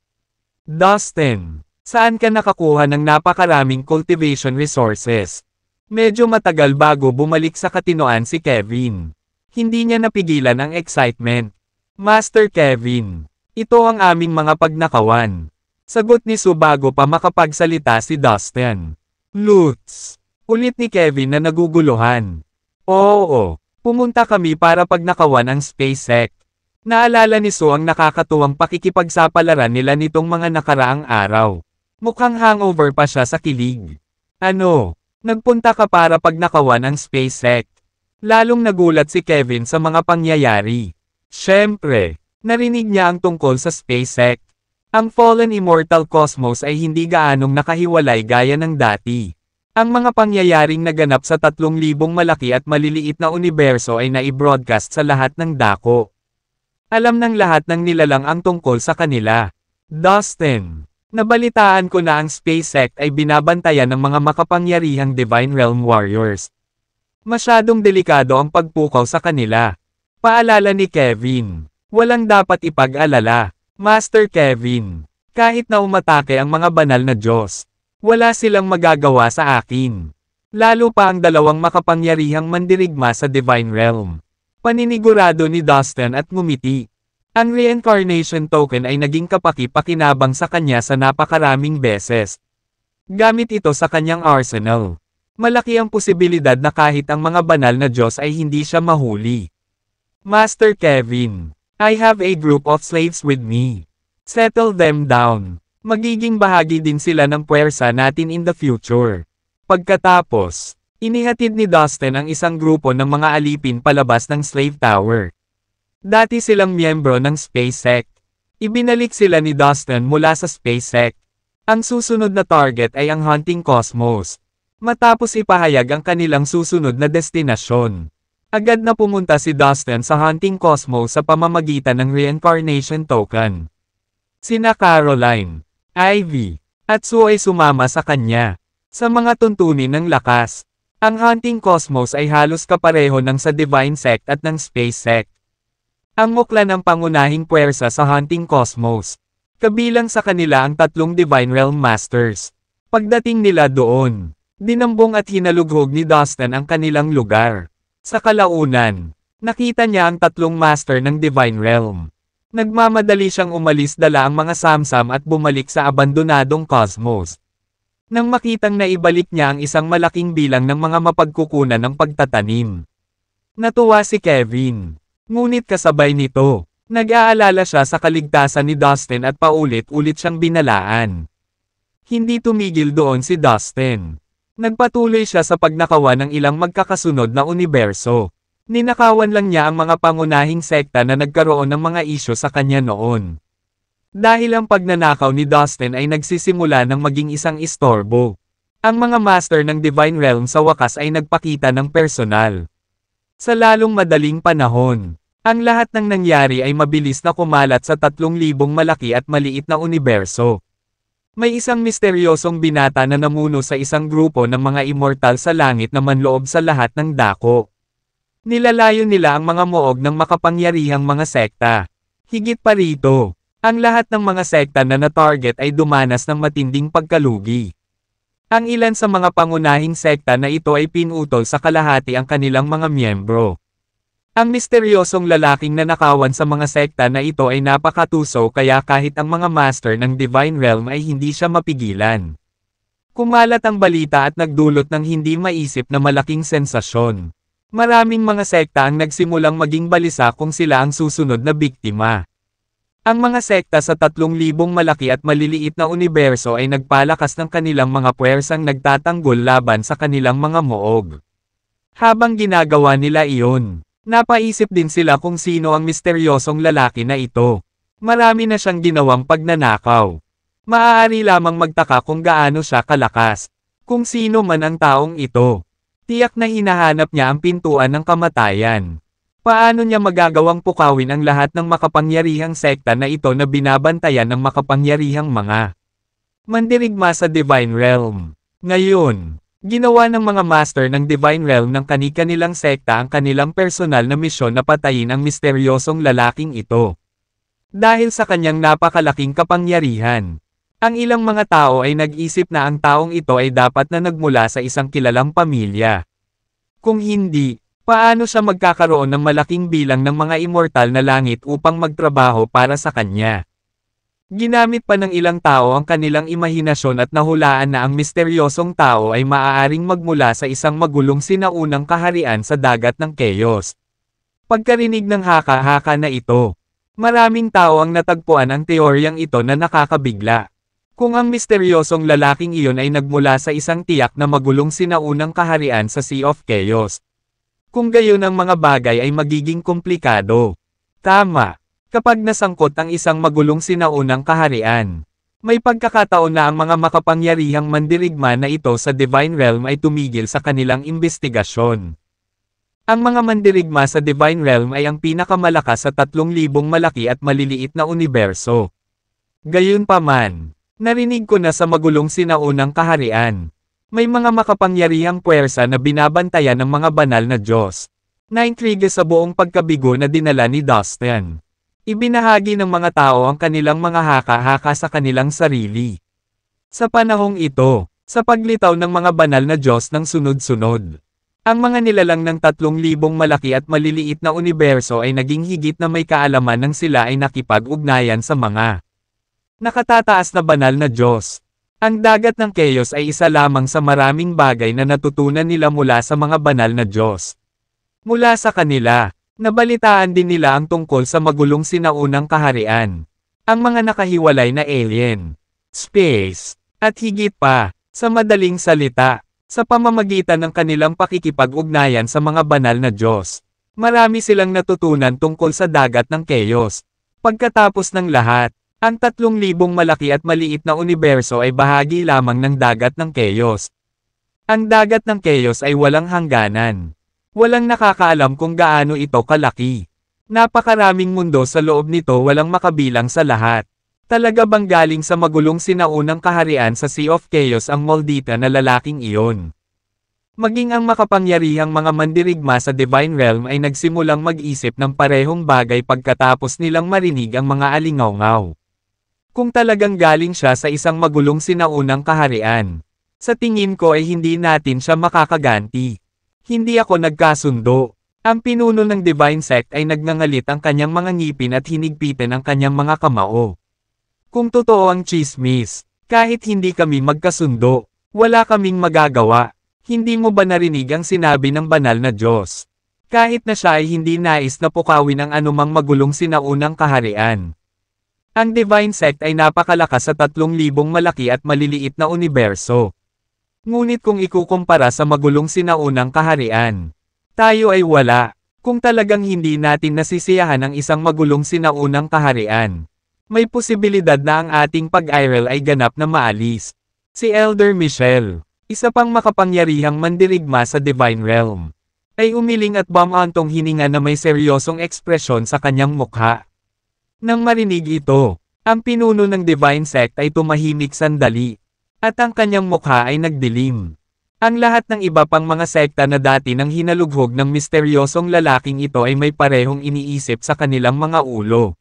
[SPEAKER 1] Dustin, saan ka nakakuha ng napakaraming cultivation resources? Medyo matagal bago bumalik sa katinoan si Kevin. Hindi niya napigilan ang excitement. Master Kevin, ito ang aming mga pagnakawan. Sagot ni Sue bago pa makapagsalita si Dustin. Lutz, ulit ni Kevin na naguguluhan. Oo, pumunta kami para pagnakawan ang SpaceX. Naalala ni Sue ang nakakatuwang pakikipagsapalaran nila nitong mga nakaraang araw. Mukhang hangover pa siya sa kilig. Ano, nagpunta ka para pagnakawan ang SpaceX? Lalong nagulat si Kevin sa mga pangyayari. Siyempre, narinig niya ang tungkol sa SpaceX. Ang Fallen Immortal Cosmos ay hindi gaanong nakahiwalay gaya ng dati. Ang mga pangyayaring naganap sa 3,000 malaki at maliliit na universo ay nai-broadcast sa lahat ng dako. Alam ng lahat ng nilalang ang tungkol sa kanila. Dustin, nabalitaan ko na ang SpaceX ay binabantayan ng mga makapangyarihang Divine Realm Warriors. Masyadong delikado ang pagpukaw sa kanila. Paalala ni Kevin, walang dapat ipag-alala, Master Kevin. Kahit na umatake ang mga banal na Diyos, wala silang magagawa sa akin. Lalo pa ang dalawang makapangyarihang mandirigma sa Divine Realm. Paninigurado ni Dustin at ngumiti. Ang reincarnation token ay naging kapaki-pakinabang sa kanya sa napakaraming beses. Gamit ito sa kanyang arsenal. Malaki ang posibilidad na kahit ang mga banal na Diyos ay hindi siya mahuli. Master Kevin, I have a group of slaves with me. Settle them down. Magiging bahagi din sila ng puwersa natin in the future. Pagkatapos, inihatid ni Dustin ang isang grupo ng mga alipin palabas ng Slave Tower. Dati silang miyembro ng SpaceX. Ibinalik sila ni Dustin mula sa SpaceX. Ang susunod na target ay ang Hunting Cosmos. Matapos ipahayag ang kanilang susunod na destinasyon, agad na pumunta si Dustin sa Hunting Cosmos sa pamamagitan ng reincarnation token. Sina Caroline, Ivy, at Sue ay sumama sa kanya. Sa mga tuntunin ng lakas, ang Hunting Cosmos ay halos kapareho ng sa Divine Sect at ng SpaceX. Ang mukla ng pangunahing puwersa sa Hunting Cosmos. Kabilang sa kanila ang 3 Divine Realm Masters. Pagdating nila doon, dinambong at hinalughog ni Dustin ang kanilang lugar. Sa kalaunan, nakita niya ang 3 Master ng Divine Realm. Nagmamadali siyang umalis dala ang mga samsam at bumalik sa abandonadong cosmos. Nang makitang naibalik niya ang isang malaking bilang ng mga mapagkukunan ng pagtatanim. Natuwa si Kevin. Ngunit kasabay nito, nag-aalala siya sa kaligtasan ni Dustin at paulit-ulit siyang binalaan. Hindi tumigil doon si Dustin. Nagpatuloy siya sa pagnakawan ng ilang magkakasunod na universo. Ninakawan lang niya ang mga pangunahing sekta na nagkaroon ng mga isyu sa kanya noon. Dahil ang pagnanakaw ni Dustin ay nagsisimula ng maging isang istorbo. Ang mga master ng Divine Realm sa wakas ay nagpakita ng personal. Sa lalong madaling panahon, ang lahat ng nangyari ay mabilis na kumalat sa 3,000 malaki at maliit na universo. May isang misteryosong binata na namuno sa isang grupo ng mga immortal sa langit na manloob sa lahat ng dako. Nilalayo nila ang mga muog ng makapangyarihang mga sekta. Higit pa rito, ang lahat ng mga sekta na na-target ay dumanas ng matinding pagkalugi. Ang ilan sa mga pangunahing sekta na ito ay pinutol sa kalahati ang kanilang mga miyembro. Ang misteryosong lalaking nanakawan sa mga sekta na ito ay napakatuso kaya kahit ang mga master ng Divine Realm ay hindi siya mapigilan. Kumalat ang balita at nagdulot ng hindi maisip na malaking sensasyon. Maraming mga sekta ang nagsimulang maging balisa kung sila ang susunod na biktima. Ang mga sekta sa 3,000 malaki at maliliit na universo ay nagpalakas ng kanilang mga puwersang nagtatanggol laban sa kanilang mga moog. Habang ginagawa nila iyon, napaisip din sila kung sino ang misteryosong lalaki na ito. Marami na siyang ginawang pagnanakaw. Maaari lamang magtaka kung gaano siya kalakas. Kung sino man ang taong ito. Tiyak na hinahanap niya ang pintuan ng kamatayan. Paano niya magagawang pukawin ang lahat ng makapangyarihang sekta na ito na binabantayan ng makapangyarihang mga mandirigma sa Divine Realm? Ngayon, ginawa ng mga master ng Divine Realm ng kani-kanilang sekta ang kanilang personal na misyon na patayin ang misteryosong lalaking ito. Dahil sa kanyang napakalaking kapangyarihan, ang ilang mga tao ay nag-isip na ang taong ito ay dapat na nagmula sa isang kilalang pamilya. Kung hindi, paano siya magkakaroon ng malaking bilang ng mga immortal na langit upang magtrabaho para sa kanya? Ginamit pa ng ilang tao ang kanilang imahinasyon at nahulaan na ang misteryosong tao ay maaaring magmula sa isang magulong sinaunang kaharian sa dagat ng Chaos. Pagkarinig ng haka-haka na ito, maraming tao ang natagpuan ang teoryang ito na nakakabigla. Kung ang misteryosong lalaking iyon ay nagmula sa isang tiyak na magulong sinaunang kaharian sa Sea of Chaos, kung gayon ang mga bagay ay magiging komplikado. Tama. Kapag nasangkot ang isang magulong sinaunang kaharian, may pagkakataon na ang mga makapangyarihang mandirigma na ito sa Divine Realm ay tumigil sa kanilang imbestigasyon. Ang mga mandirigma sa Divine Realm ay ang pinakamalakas sa 3,000 malaki at maliliit na universo. Gayunpaman, narinig ko na sa magulong sinaunang kaharian, may mga makapangyarihang puwersa na binabantayan ng mga banal na Diyos. Naintriga sa buong pagkabigo na dinala ni Dustin. Ibinahagi ng mga tao ang kanilang mga haka-haka sa kanilang sarili. Sa panahong ito, sa paglitaw ng mga banal na Diyos ng sunod-sunod, ang mga nilalang ng 3,000 malaki at maliliit na universo ay naging higit na may kaalaman nang sila ay nakipag-ugnayan sa mga nakatataas na banal na Diyos. Ang dagat ng Chaos ay isa lamang sa maraming bagay na natutunan nila mula sa mga banal na Diyos. Mula sa kanila, nabalitaan din nila ang tungkol sa magulong sinaunang kaharian, ang mga nakahiwalay na alien, space, at higit pa, sa madaling salita, sa pamamagitan ng kanilang pakikipag-ugnayan sa mga banal na Diyos. Marami silang natutunan tungkol sa dagat ng Chaos. Pagkatapos ng lahat, ang 3,000 malaki at maliit na universo ay bahagi lamang ng dagat ng Chaos. Ang dagat ng Chaos ay walang hangganan. Walang nakakaalam kung gaano ito kalaki. Napakaraming mundo sa loob nito, walang makabilang sa lahat. Talaga bang galing sa magulong sinaunang kaharian sa Sea of Chaos ang moldita na lalaking iyon? Maging ang makapangyarihang mga mandirigma sa Divine Realm ay nagsimulang mag-isip ng parehong bagay pagkatapos nilang marinig ang mga alingaw-ngaw. Kung talagang galing siya sa isang magulong sinaunang kaharian, sa tingin ko ay hindi natin siya makakaganti. Hindi ako nagkasundo. Ang pinuno ng Divine Sect ay nagngangalit ang kanyang mga ngipin at hinigpitan ang kanyang mga kamao. Kung totoo ang chismis, kahit hindi kami magkasundo, wala kaming magagawa. Hindi mo ba narinig ang sinabi ng banal na Diyos? Kahit na siya ay hindi nais na pukawin ang anumang magulong sinaunang kaharian. Ang Divine Sect ay napakalakas sa 3,000 malaki at maliliit na universo. Ngunit kung ikukumpara sa magulong sinaunang kaharian, tayo ay wala. Kung talagang hindi natin nasisiyahan ang isang magulong sinaunang kaharian, may posibilidad na ang ating pag-iral ay ganap na maalis. Si Elder Michelle, isa pang makapangyarihang mandirigma sa Divine Realm, ay umiling at bumantong hininga na may seryosong ekspresyon sa kanyang mukha. Nang marinig ito, ang pinuno ng Divine Sect ay tumahimik sandali, at ang kanyang mukha ay nagdilim. Ang lahat ng iba pang mga sekta na dati nang hinalughog ng misteryosong lalaking ito ay may parehong iniisip sa kanilang mga ulo.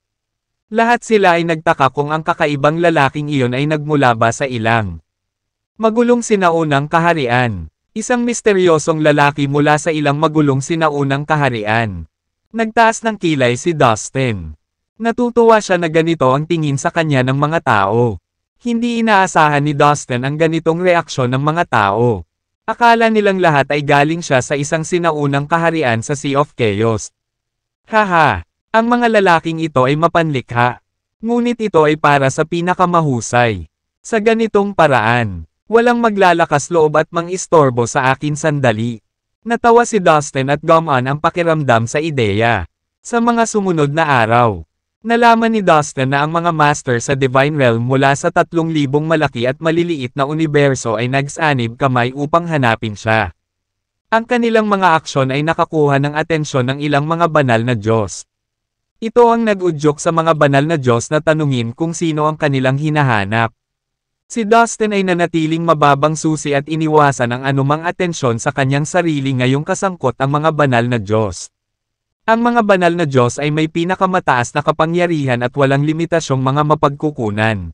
[SPEAKER 1] Lahat sila ay nagtaka kung ang kakaibang lalaking iyon ay nagmula ba sa ilang magulong sinaunang kaharian. Isang misteryosong lalaki mula sa ilang magulong sinaunang kaharian. Nagtaas ng kilay si Dustin. Natutuwa siya na ganito ang tingin sa kanya ng mga tao. Hindi inaasahan ni Dustin ang ganitong reaksyon ng mga tao. Akala nilang lahat ay galing siya sa isang sinaunang kaharian sa Sea of Chaos. Haha, ang mga lalaking ito ay mapanlikha. Ngunit ito ay para sa pinakamahusay. Sa ganitong paraan, walang maglalakas loob at mang-istorbo sa akin sandali. Natawa si Dustin at gumaan ang pakiramdam sa ideya. Sa mga sumunod na araw, nalaman ni Dustin na ang mga master sa Divine Realm mula sa 3,000 malaki at maliliit na universo ay nagsanib kamay upang hanapin siya. Ang kanilang mga aksyon ay nakakuha ng atensyon ng ilang mga banal na Diyos. Ito ang nag-udyok sa mga banal na Diyos na tanungin kung sino ang kanilang hinahanap. Si Dustin ay nanatiling mababang susi at iniwasan ang anumang atensyon sa kanyang sarili ngayong kasangkot ang mga banal na Diyos. Ang mga banal na Diyos ay may pinakamataas na kapangyarihan at walang limitasyong mga mapagkukunan.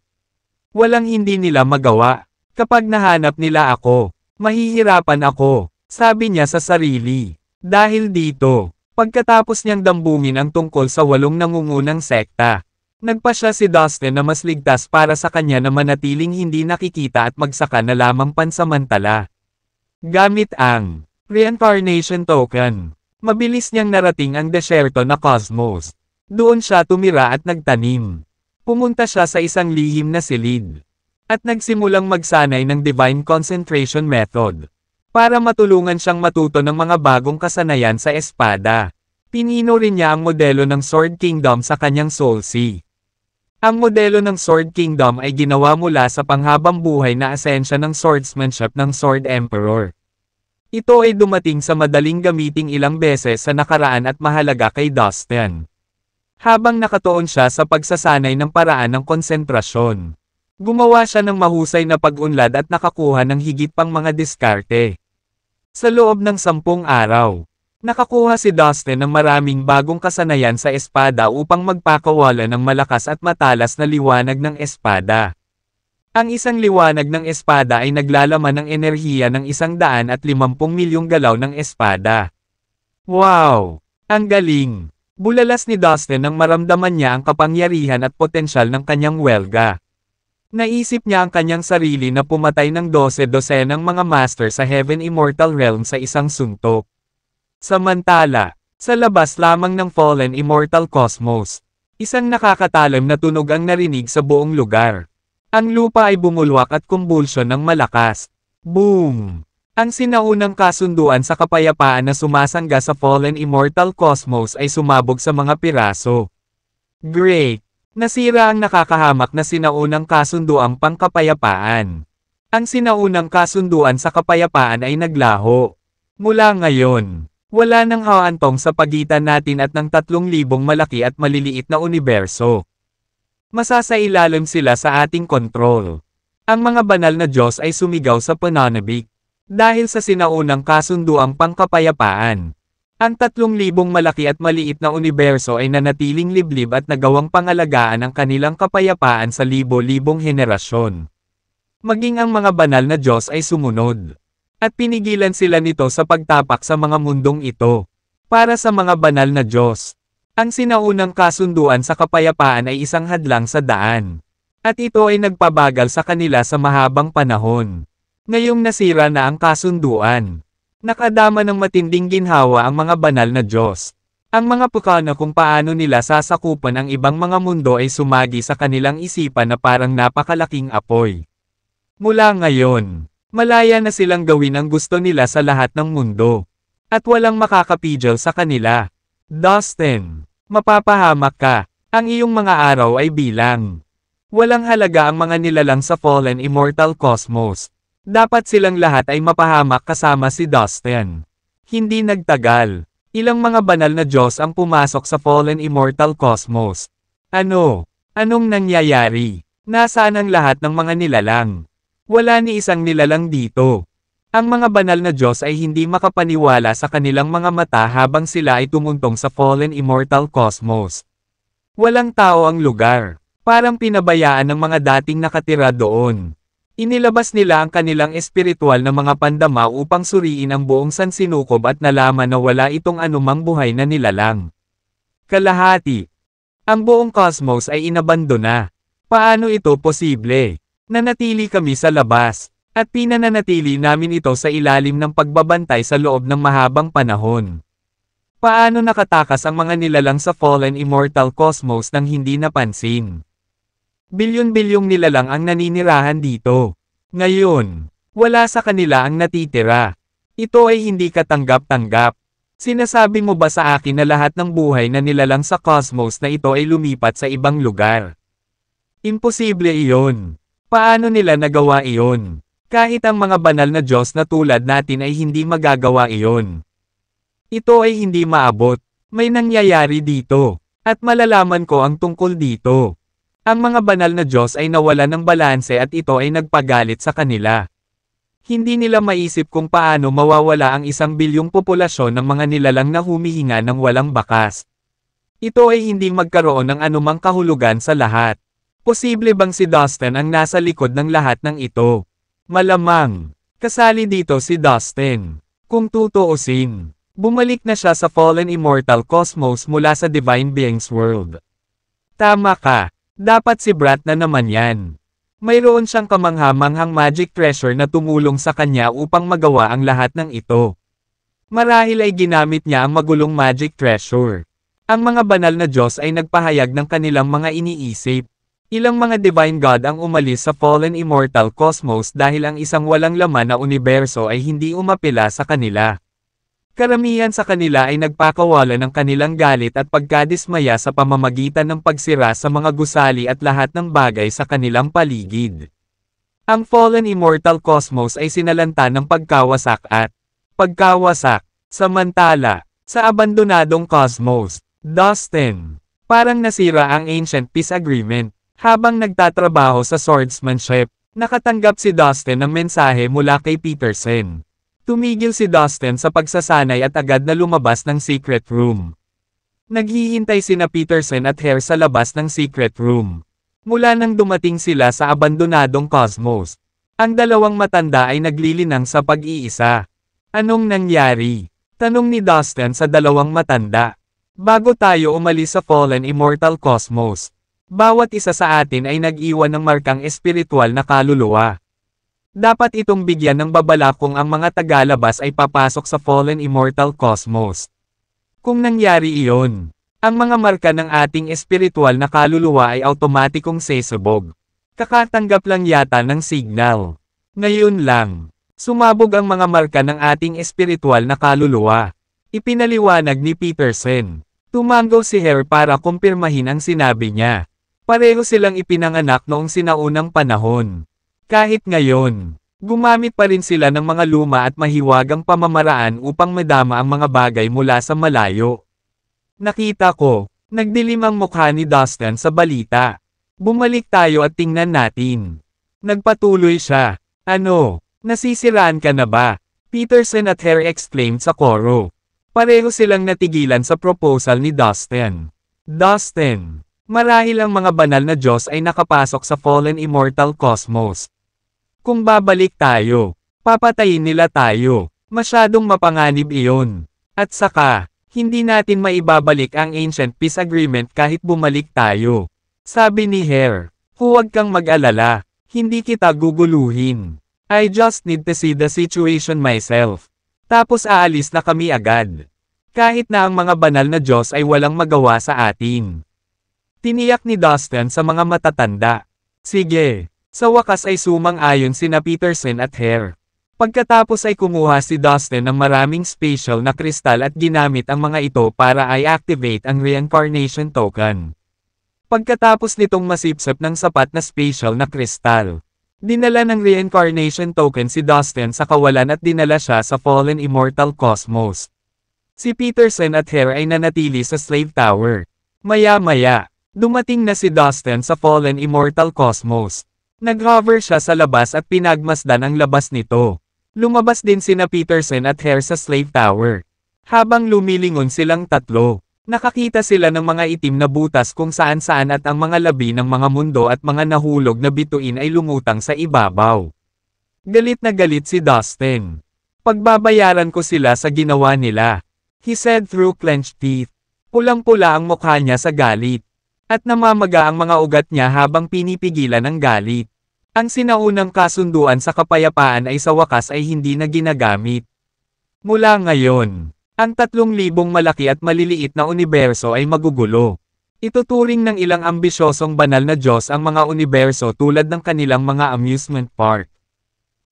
[SPEAKER 1] Walang hindi nila magawa. Kapag nahanap nila ako, mahihirapan ako, sabi niya sa sarili. Dahil dito, pagkatapos niyang dambungin ang tungkol sa 8 nangungunang sekta, nagpasya si Dustin na mas ligtas para sa kanya na manatiling hindi nakikita at magsaka na lamang pansamantala. Gamit ang Reincarnation Token, mabilis niyang narating ang desyerto na cosmos. Doon siya tumira at nagtanim. Pumunta siya sa isang lihim na silid. At nagsimulang magsanay ng Divine Concentration Method. Para matulungan siyang matuto ng mga bagong kasanayan sa espada. Pinino rin niya ang modelo ng Sword Kingdom sa kanyang Soul Sea. Ang modelo ng Sword Kingdom ay ginawa mula sa panghabang buhay na asensya ng swordsmanship ng Sword Emperor. Ito ay dumating sa madaling gamiting ilang beses sa nakaraan at mahalaga kay Dustin. Habang nakatuon siya sa pagsasanay ng paraan ng konsentrasyon, gumawa siya ng mahusay na pag-unlad at nakakuha ng higit pang mga diskarte. Sa loob ng 10 araw, nakakuha si Dustin ng maraming bagong kasanayan sa espada upang magpakawala ng malakas at matalas na liwanag ng espada. Ang isang liwanag ng espada ay naglalaman ng enerhiya ng 150 milyong galaw ng espada. Wow! Ang galing! Bulalas ni Dustin nang maramdaman niya ang kapangyarihan at potensyal ng kanyang welga. Naisip niya ang kanyang sarili na pumatay ng 12 ng mga master sa Heaven Immortal Realm sa isang suntok. Samantala, sa labas lamang ng Fallen Immortal Cosmos, isang nakakatalim na tunog ang narinig sa buong lugar. Ang lupa ay bumulwak at kumbulsyon ng malakas. Boom! Ang sinaunang kasunduan sa kapayapaan na sumasangga sa Fallen Immortal Cosmos ay sumabog sa mga piraso. Great! Nasira ang nakakahamak na sinaunang kasunduang pangkapayapaan. Ang sinaunang kasunduan sa kapayapaan ay naglaho. Mula ngayon, wala nang haantong sa pagitan natin at ng 3,000 malaki at maliliit na universo. Masasailalim sila sa ating kontrol. Ang mga banal na Diyos ay sumigaw sa pananabik. Dahil sa sinaunang kasunduang pangkapayapaan. Ang 3,000 malaki at maliit na universo ay nanatiling liblib at nagawang pangalagaan ang kanilang kapayapaan sa libo-libong henerasyon. Maging ang mga banal na Diyos ay sumunod. At pinigilan sila nito sa pagtapak sa mga mundong ito. Para sa mga banal na Diyos, ang sinaunang kasunduan sa kapayapaan ay isang hadlang sa daan. At ito ay nagpabagal sa kanila sa mahabang panahon. Ngayong nasira na ang kasunduan. Nakadama ng matinding ginhawa ang mga banal na Diyos. Ang mga pukana kung paano nila sasakupan ang ibang mga mundo ay sumagi sa kanilang isipan na parang napakalaking apoy. Mula ngayon, malaya na silang gawin ang gusto nila sa lahat ng mundo. At walang makakapigil sa kanila. Dustin, mapapahamak ka. Ang iyong mga araw ay bilang. Walang halaga ang mga nilalang sa Fallen Immortal Cosmos. Dapat silang lahat ay mapahamak kasama si Dustin. Hindi nagtagal. Ilang mga banal na Diyos ang pumasok sa Fallen Immortal Cosmos. Anong nangyayari? Nasaan ang lahat ng mga nilalang? Wala ni isang nilalang dito. Ang mga banal na Diyos ay hindi makapaniwala sa kanilang mga mata habang sila ay tumuntong sa Fallen Immortal Cosmos. Walang tao ang lugar. Parang pinabayaan ng mga dating nakatira doon. Inilabas nila ang kanilang espiritual na mga pandama upang suriin ang buong sansinukob at nalaman na wala itong anumang buhay na nilalang. Kalahati. Ang buong cosmos ay inabandona. Paano ito posible? Nanatili kami sa labas, at pinananatili namin ito sa ilalim ng pagbabantay sa loob ng mahabang panahon. Paano nakatakas ang mga nilalang sa Fallen Immortal Cosmos nang hindi napansin? Bilyon-bilyong nilalang ang naninirahan dito. Ngayon, wala sa kanila ang natitira. Ito ay hindi katanggap-tanggap. Sinasabi mo ba sa akin na lahat ng buhay na nilalang sa cosmos na ito ay lumipat sa ibang lugar? Imposible iyon. Paano nila nagawa iyon? Kahit ang mga banal na Diyos na tulad natin ay hindi magagawa iyon. Ito ay hindi maabot. May nangyayari dito. At malalaman ko ang tungkol dito. Ang mga banal na Diyos ay nawala ng balanse at ito ay nagpagalit sa kanila. Hindi nila maisip kung paano mawawala ang 1 bilyong populasyon ng mga nilalang na humihinga ng walang bakas. Ito ay hindi magkaroon ng anumang kahulugan sa lahat. Posible bang si Dustin ang nasa likod ng lahat ng ito? Malamang. Kasali dito si Dustin. Kung tutuusin, bumalik na siya sa fallen immortal cosmos mula sa Divine Beings World. Tama ka. Dapat si Brat na naman yan. Mayroon siyang kamangha-manghang magic treasure na tumulong sa kanya upang magawa ang lahat ng ito. Marahil ay ginamit niya ang magulong magic treasure. Ang mga banal na Diyos ay nagpahayag ng kanilang mga iniisip. Ilang mga divine god ang umalis sa fallen immortal cosmos dahil ang isang walang laman na universo ay hindi umapila sa kanila. Karamihan sa kanila ay nagpakawala ng kanilang galit at pagkadismaya sa pamamagitan ng pagsira sa mga gusali at lahat ng bagay sa kanilang paligid. Ang fallen immortal cosmos ay sinalanta ng pagkawasak at pagkawasak. Samantala, sa abandonadong cosmos, Dustin, parang nasira ang Ancient Peace Agreement. Habang nagtatrabaho sa swordsmanship, nakatanggap si Dustin ng mensahe mula kay Peterson. Tumigil si Dustin sa pagsasanay at agad na lumabas ng secret room. Naghihintay sina Peterson at Hare sa labas ng secret room. Mula nang dumating sila sa abandonadong cosmos, ang dalawang matanda ay naglilinang sa pag-iisa. Anong nangyari? Tanong ni Dustin sa dalawang matanda. Bago tayo umalis sa fallen immortal cosmos, bawat isa sa atin ay nag-iwan ng markang espiritual na kaluluwa. Dapat itong bigyan ng babala kung ang mga tagalabas ay papasok sa fallen immortal cosmos. Kung nangyari iyon, ang mga marka ng ating espiritual na kaluluwa ay automatikong sesabog. Kakatanggap lang yata ng signal. Ngayon lang, sumabog ang mga marka ng ating espiritual na kaluluwa. Ipinaliwanag ni Peterson. Tumango si Hare para kumpirmahin ang sinabi niya. Pareho silang ipinanganak noong sinaunang panahon. Kahit ngayon, gumamit pa rin sila ng mga luma at mahiwagang pamamaraan upang madama ang mga bagay mula sa malayo. Nakita ko, nagdilim ang mukha ni Dustin sa balita. Bumalik tayo at tingnan natin. Nagpatuloy siya. Ano, nasisiraan ka na ba? Peterson at Hare exclaimed sa koro. Pareho silang natigilan sa proposal ni Dustin. Dustin, marahil ang mga banal na Diyos ay nakapasok sa fallen immortal cosmos. Kung babalik tayo, papatayin nila tayo. Masyadong mapanganib iyon. At saka, hindi natin maibabalik ang Ancient Peace Agreement kahit bumalik tayo. Sabi ni Hare, huwag kang mag-alala, hindi kita guguluhin. I just need to see the situation myself. Tapos aalis na kami agad. Kahit na ang mga banal na Diyos ay walang magawa sa atin. Tiniyak ni Dustin sa mga matatanda. Sige. Sa wakas ay sumang-ayon sina Peterson at Hare. Pagkatapos ay kumuha si Dustin ng maraming special na kristal at ginamit ang mga ito para i-activate ang reincarnation token. Pagkatapos nitong masipsip ng sapat na special na kristal, dinala ng reincarnation token si Dustin sa kawalan at dinala siya sa fallen immortal cosmos. Si Peterson at Hare ay nanatili sa slave tower. Maya-maya, dumating na si Dustin sa fallen immortal cosmos. Nag-hover siya sa labas at pinagmasdan ang labas nito. Lumabas din sina Peterson at Hare sa slave tower. Habang lumilingon silang tatlo, nakakita sila ng mga itim na butas kung saan-saan at ang mga labi ng mga mundo at mga nahulog na bituin ay lumutang sa ibabaw. Galit na galit si Dustin. Pagbabayaran ko sila sa ginawa nila, he said through clenched teeth. Pulang-pula ang mukha niya sa galit. At namamaga ang mga ugat niya habang pinipigilan ang galit. Ang sinaunang kasunduan sa kapayapaan ay sa wakas ay hindi na ginagamit. Mula ngayon, ang 3,000 malaki at maliliit na universo ay magugulo. Ituturing ng ilang ambisyosong banal na Diyos ang mga universo tulad ng kanilang mga amusement park.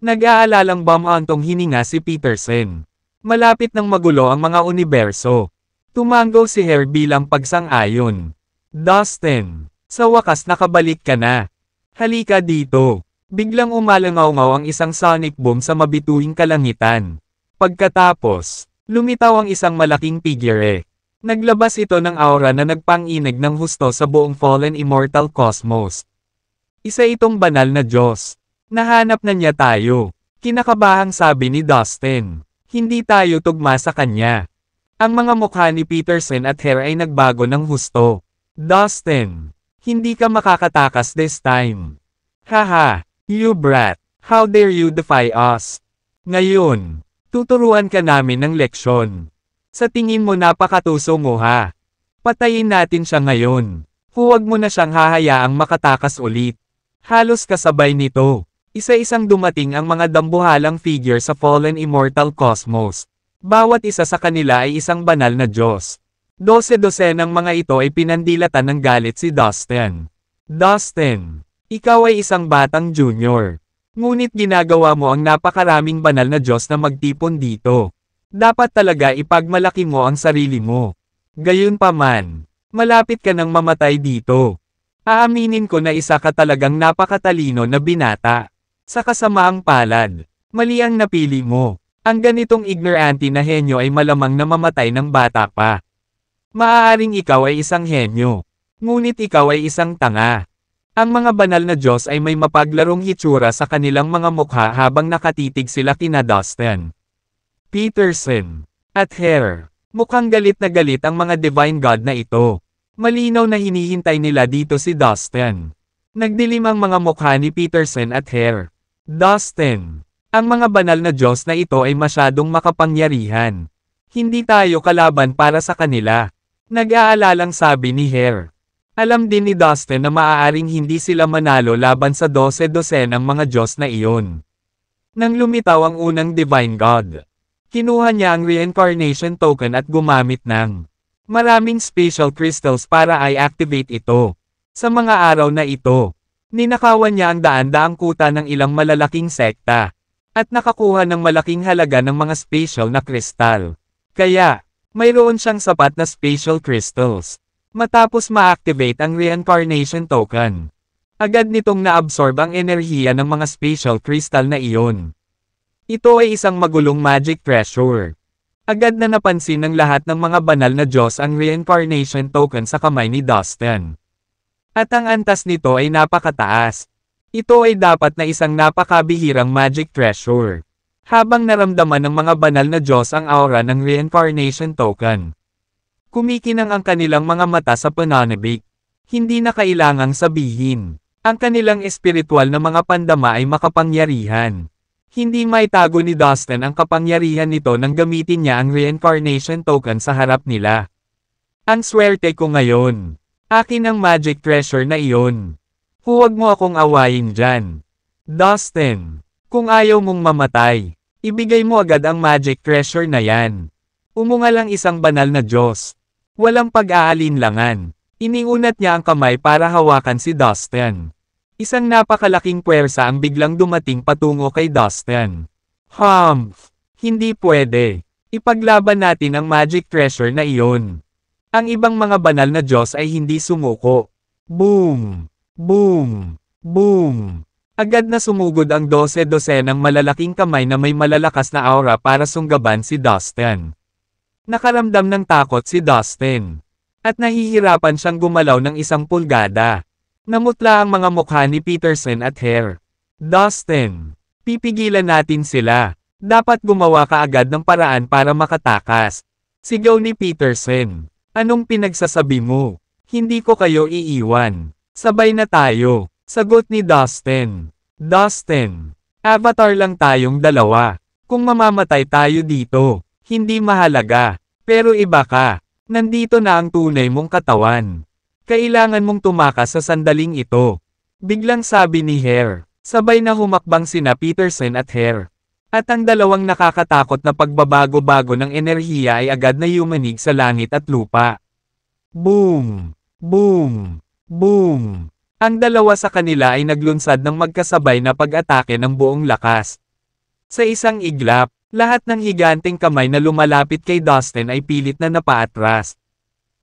[SPEAKER 1] Nag-aalalang bumantong hininga si Peterson. Malapit nang magulo ang mga universo. Tumango si Hare bilang pagsang-ayon. Dustin, sa wakas nakabalik ka na. Halika dito. Biglang umalangaw-ngaw ang isang sonic boom sa mabituing kalangitan. Pagkatapos, lumitaw ang isang malaking figure. Naglabas ito ng aura na nagpang-inig ng husto sa buong fallen immortal cosmos. Isa itong banal na Diyos. Nahanap na niya tayo. Kinakabahang sabi ni Dustin. Hindi tayo tugma sa kanya. Ang mga mukha ni Peterson at Hare ay nagbago ng husto. Dustin, hindi ka makakatakas this time. Haha, you brat, how dare you defy us? Ngayon, tuturuan ka namin ng leksyon. Sa tingin mo napakatuso mo ha. Patayin natin siya ngayon. Huwag mo na siyang hahayaang makatakas ulit. Halos kasabay nito. Isa-isang dumating ang mga dambuhalang figure sa fallen immortal cosmos. Bawat isa sa kanila ay isang banal na Diyos. 12 ng mga ito ay pinandilatan ng galit si Dustin. Dustin, ikaw ay isang batang junior. Ngunit ginagawa mo ang napakaraming banal na Diyos na magtipon dito. Dapat talaga ipagmalaki mo ang sarili mo. Gayunpaman, malapit ka nang mamatay dito. Aaminin ko na isa ka talagang napakatalino na binata. Sa kasamaang palad, mali ang napili mo. Ang ganitong ignorante na henyo ay malamang na mamatay ng bata pa. Maaaring ikaw ay isang henyo. Ngunit ikaw ay isang tanga. Ang mga banal na Diyos ay may mapaglarong hitsura sa kanilang mga mukha habang nakatitig sila kina Dustin, Peterson, at Hare. Mukhang galit na galit ang mga divine god na ito. Malinaw na hinihintay nila dito si Dustin. Nagdilim ang mga mukha ni Peterson at Hare. Dustin, ang mga banal na Diyos na ito ay masyadong makapangyarihan. Hindi tayo kalaban para sa kanila. Nag-aalalang sabi ni Hare. Alam din ni Dustin na maaaring hindi sila manalo laban sa 12 ng mga Diyos na iyon. Nang lumitaw ang unang divine god, kinuha niya ang reincarnation token at gumamit ng maraming special crystals para i-activate ito. Sa mga araw na ito, ninakawan niya ang daan-daang kuta ng ilang malalaking sekta, at nakakuha ng malaking halaga ng mga special na kristal. Kaya, mayroon siyang sapat na special crystals. Matapos ma-activate ang reincarnation token, agad nitong na-absorb ang enerhiya ng mga special crystal na iyon. Ito ay isang magulong magic treasure. Agad na napansin ng lahat ng mga banal na Diyos ang reincarnation token sa kamay ni Dustin. At ang antas nito ay napakataas. Ito ay dapat na isang napakabihirang magic treasure. Habang naramdaman ng mga banal na Diyos ang aura ng reincarnation token, kumikinang ang kanilang mga mata sa pananabik. Hindi na kailangang sabihin. Ang kanilang espiritual na mga pandama ay makapangyarihan. Hindi maitago ni Dustin ang kapangyarihan nito nang gamitin niya ang reincarnation token sa harap nila. Ang swerte ko ngayon. Akin ang magic treasure na iyon. Huwag mo akong awayin dyan. Dustin, kung ayaw mong mamatay, ibigay mo agad ang magic treasure na yan. Umungal ang isang banal na Diyos. Walang pag-aalinlangan. Iniunat niya ang kamay para hawakan si Dustin. Isang napakalaking puwersa ang biglang dumating patungo kay Dustin. Hindi pwede. Ipaglaban natin ang magic treasure na iyon. Ang ibang mga banal na Diyos ay hindi sumuko. Boom! Boom! Boom! Agad na sumugod ang 12 ng malalaking kamay na may malalakas na aura para sunggaban si Dustin. Nakaramdam ng takot si Dustin. At nahihirapan siyang gumalaw ng 1 pulgada. Namutla ang mga mukha ni Peterson at Hare. Dustin, pipigilan natin sila. Dapat gumawa ka agad ng paraan para makatakas. Sigaw ni Peterson. Anong pinagsasabi mo? Hindi ko kayo iiwan. Sabay na tayo. Sagot ni Dustin. Dustin, avatar lang tayong dalawa. Kung mamamatay tayo dito, hindi mahalaga. Pero iba ka. Nandito na ang tunay mong katawan. Kailangan mong tumakas sa sandaling ito. Biglang sabi ni Hare. Sabay na humakbang sina Peterson at Hare. At ang dalawang nakakatakot na pagbabago-bago ng enerhiya ay agad na yumanig sa langit at lupa. Boom! Boom! Boom! Ang dalawa sa kanila ay naglunsad ng magkasabay na pag-atake ng buong lakas. Sa isang iglap, lahat ng higanteng kamay na lumalapit kay Dustin ay pilit na napaatras.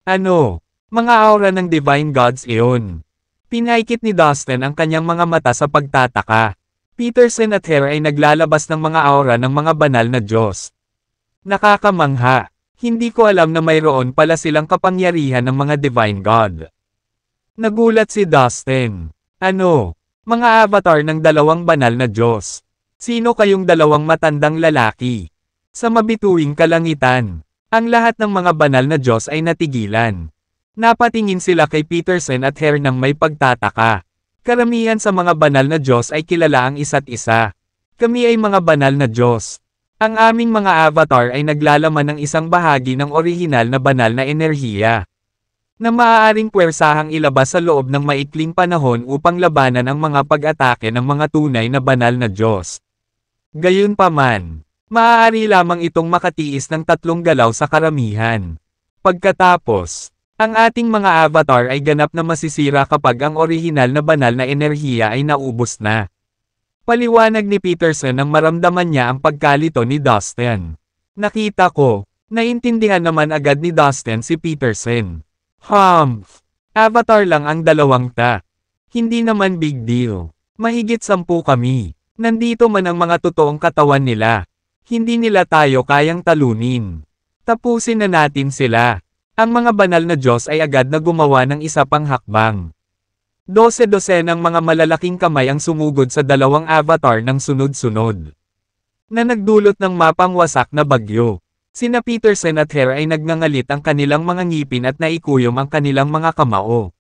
[SPEAKER 1] Ano? Mga aura ng Divine Gods iyon. Pinaikit ni Dustin ang kanyang mga mata sa pagtataka. Peterson at Hare ay naglalabas ng mga aura ng mga banal na Diyos. Nakakamangha. Hindi ko alam na mayroon pala silang kapangyarihan ng mga Divine God. Nagulat si Dustin. Ano? Mga avatar ng dalawang banal na Diyos. Sino kayong dalawang matandang lalaki? Sa mabituing kalangitan, ang lahat ng mga banal na Diyos ay natigilan. Napatingin sila kay Peterson at Hare nang may pagtataka. Karamihan sa mga banal na Diyos ay kilala ang isa't isa. Kami ay mga banal na Diyos. Ang aming mga avatar ay naglalaman ng isang bahagi ng orihinal na banal na enerhiya, na maaaring puwersahang ilabas sa loob ng maikling panahon upang labanan ang mga pag-atake ng mga tunay na banal na Diyos. Gayunpaman, maaari lamang itong makatiis ng 3 galaw sa karamihan. Pagkatapos, ang ating mga avatar ay ganap na masisira kapag ang orihinal na banal na enerhiya ay naubos na. Paliwanag ni Peterson nang maramdaman niya ang pagkalito ni Dustin. Nakita ko, naintindihan naman agad ni Dustin si Peterson. Humph! Avatar lang ang dalawang ta. Hindi naman big deal. Mahigit 10 kami. Nandito man ang mga totoong katawan nila. Hindi nila tayo kayang talunin. Tapusin na natin sila. Ang mga banal na Diyos ay agad na gumawa ng isa pang hakbang. 12-12 ng mga malalaking kamay ang sumugod sa dalawang avatar ng sunod-sunod, na nagdulot ng mapangwasak na bagyo. Sina Peterson at Hare ay nagngangalit ang kanilang mga ngipin at naikuyom ang kanilang mga kamao.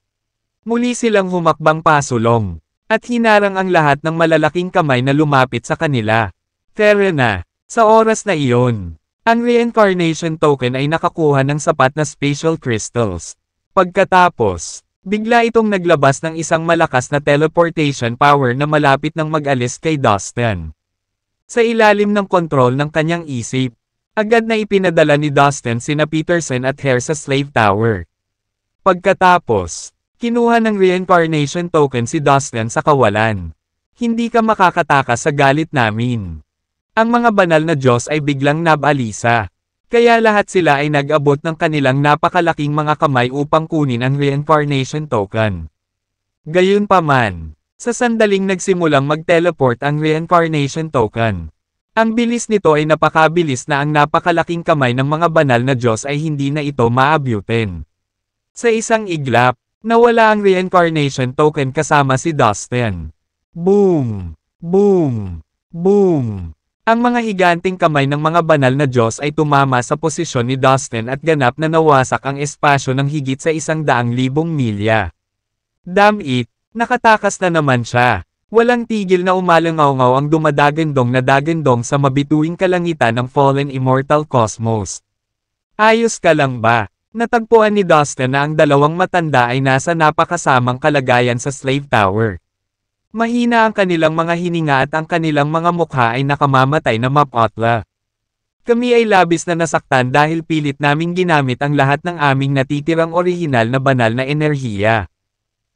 [SPEAKER 1] Muli silang humakbang pasulong, at hinarang ang lahat ng malalaking kamay na lumapit sa kanila. Pero na, sa oras na iyon, ang reincarnation token ay nakakuha ng sapat na spatial crystals. Pagkatapos, bigla itong naglabas ng isang malakas na teleportation power na malapit nang mag-alis kay Dustin. Sa ilalim ng kontrol ng kanyang isip, agad na ipinadala ni Dustin sina Peterson at Hare sa Slave Tower. Pagkatapos, kinuha ng reincarnation token si Dustin sa kawalan. Hindi ka makakatakas sa galit namin. Ang mga banal na Diyos ay biglang nabalisa. Kaya lahat sila ay nag-abot ng kanilang napakalaking mga kamay upang kunin ang reincarnation token. Gayunpaman, sa sandaling nagsimulang mag-teleport ang reincarnation token, ang bilis nito ay napakabilis na ang napakalaking kamay ng mga banal na Diyos ay hindi na ito maabutin. Sa isang iglap, nawala ang reincarnation token kasama si Dustin. Boom! Boom! Boom! Ang mga higanteng kamay ng mga banal na Diyos ay tumama sa posisyon ni Dustin at ganap na nawasak ang espasyo ng higit sa 100,000 milya. Damn it, nakatakas na naman siya. Walang tigil na umalangaw-ngaw ang dumadagandong na dagandong sa mabituing kalangitan ng fallen immortal cosmos. Ayos ka lang ba? Natagpuan ni Dustin na ang dalawang matanda ay nasa napakasamang kalagayan sa Slave Tower. Mahina ang kanilang mga hininga at ang kanilang mga mukha ay nakamamatay na mapotla. Kami ay labis na nasaktan dahil pilit naming ginamit ang lahat ng aming natitirang orihinal na banal na enerhiya.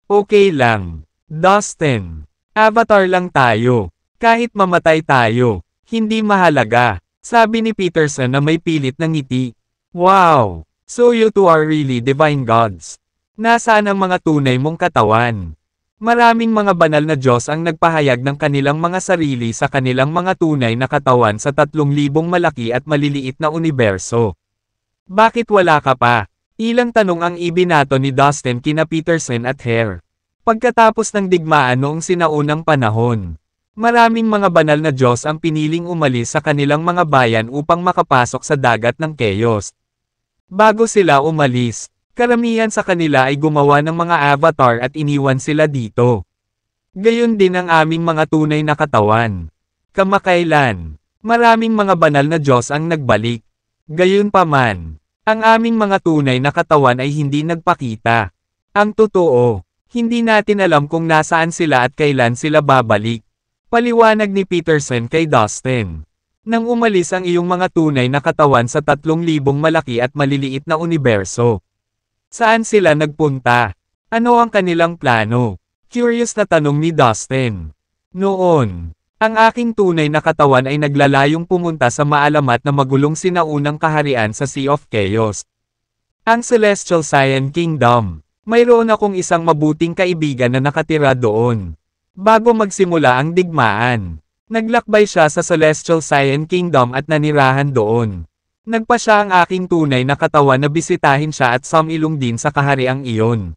[SPEAKER 1] Okay lang, Dustin. Avatar lang tayo. Kahit mamatay tayo, hindi mahalaga, sabi ni Peterson na may pilit na ngiti. Wow! So you two are really divine gods. Nasaan ang mga tunay mong katawan? Maraming mga banal na Diyos ang nagpahayag ng kanilang mga sarili sa kanilang mga tunay na katawan sa 3,000 malaki at maliliit na universo. Bakit wala ka pa? Ilang tanong ang ibinato ni Dustin kina Peterson at Hare. Pagkatapos ng digmaan noong sinaunang panahon, maraming mga banal na Diyos ang piniling umalis sa kanilang mga bayan upang makapasok sa dagat ng Chaos. Bago sila umalis, karamihan sa kanila ay gumawa ng mga avatar at iniwan sila dito. Gayon din ang aming mga tunay na katawan. Kamakailan, maraming mga banal na Diyos ang nagbalik. Gayunpaman, ang aming mga tunay na katawan ay hindi nagpakita. Ang totoo, hindi natin alam kung nasaan sila at kailan sila babalik. Paliwanag ni Peterson kay Dustin. Nang umalis ang iyong mga tunay na katawan sa 3,000 malaki at maliliit na universo, Saan sila nagpunta? Ano ang kanilang plano? Curious na tanong ni Dustin. Noon, ang aking tunay na katawan ay naglalayong pumunta sa maalamat na magulong sinaunang kaharian sa Sea of Chaos. Ang Celestial Cyan Kingdom. Mayroon akong isang mabuting kaibigan na nakatira doon. Bago magsimula ang digmaan, naglakbay siya sa Celestial Cyan Kingdom at nanirahan doon. Nagpa siya ang aking tunay na katawan na bisitahin siya at sumilong din sa kahariang iyon.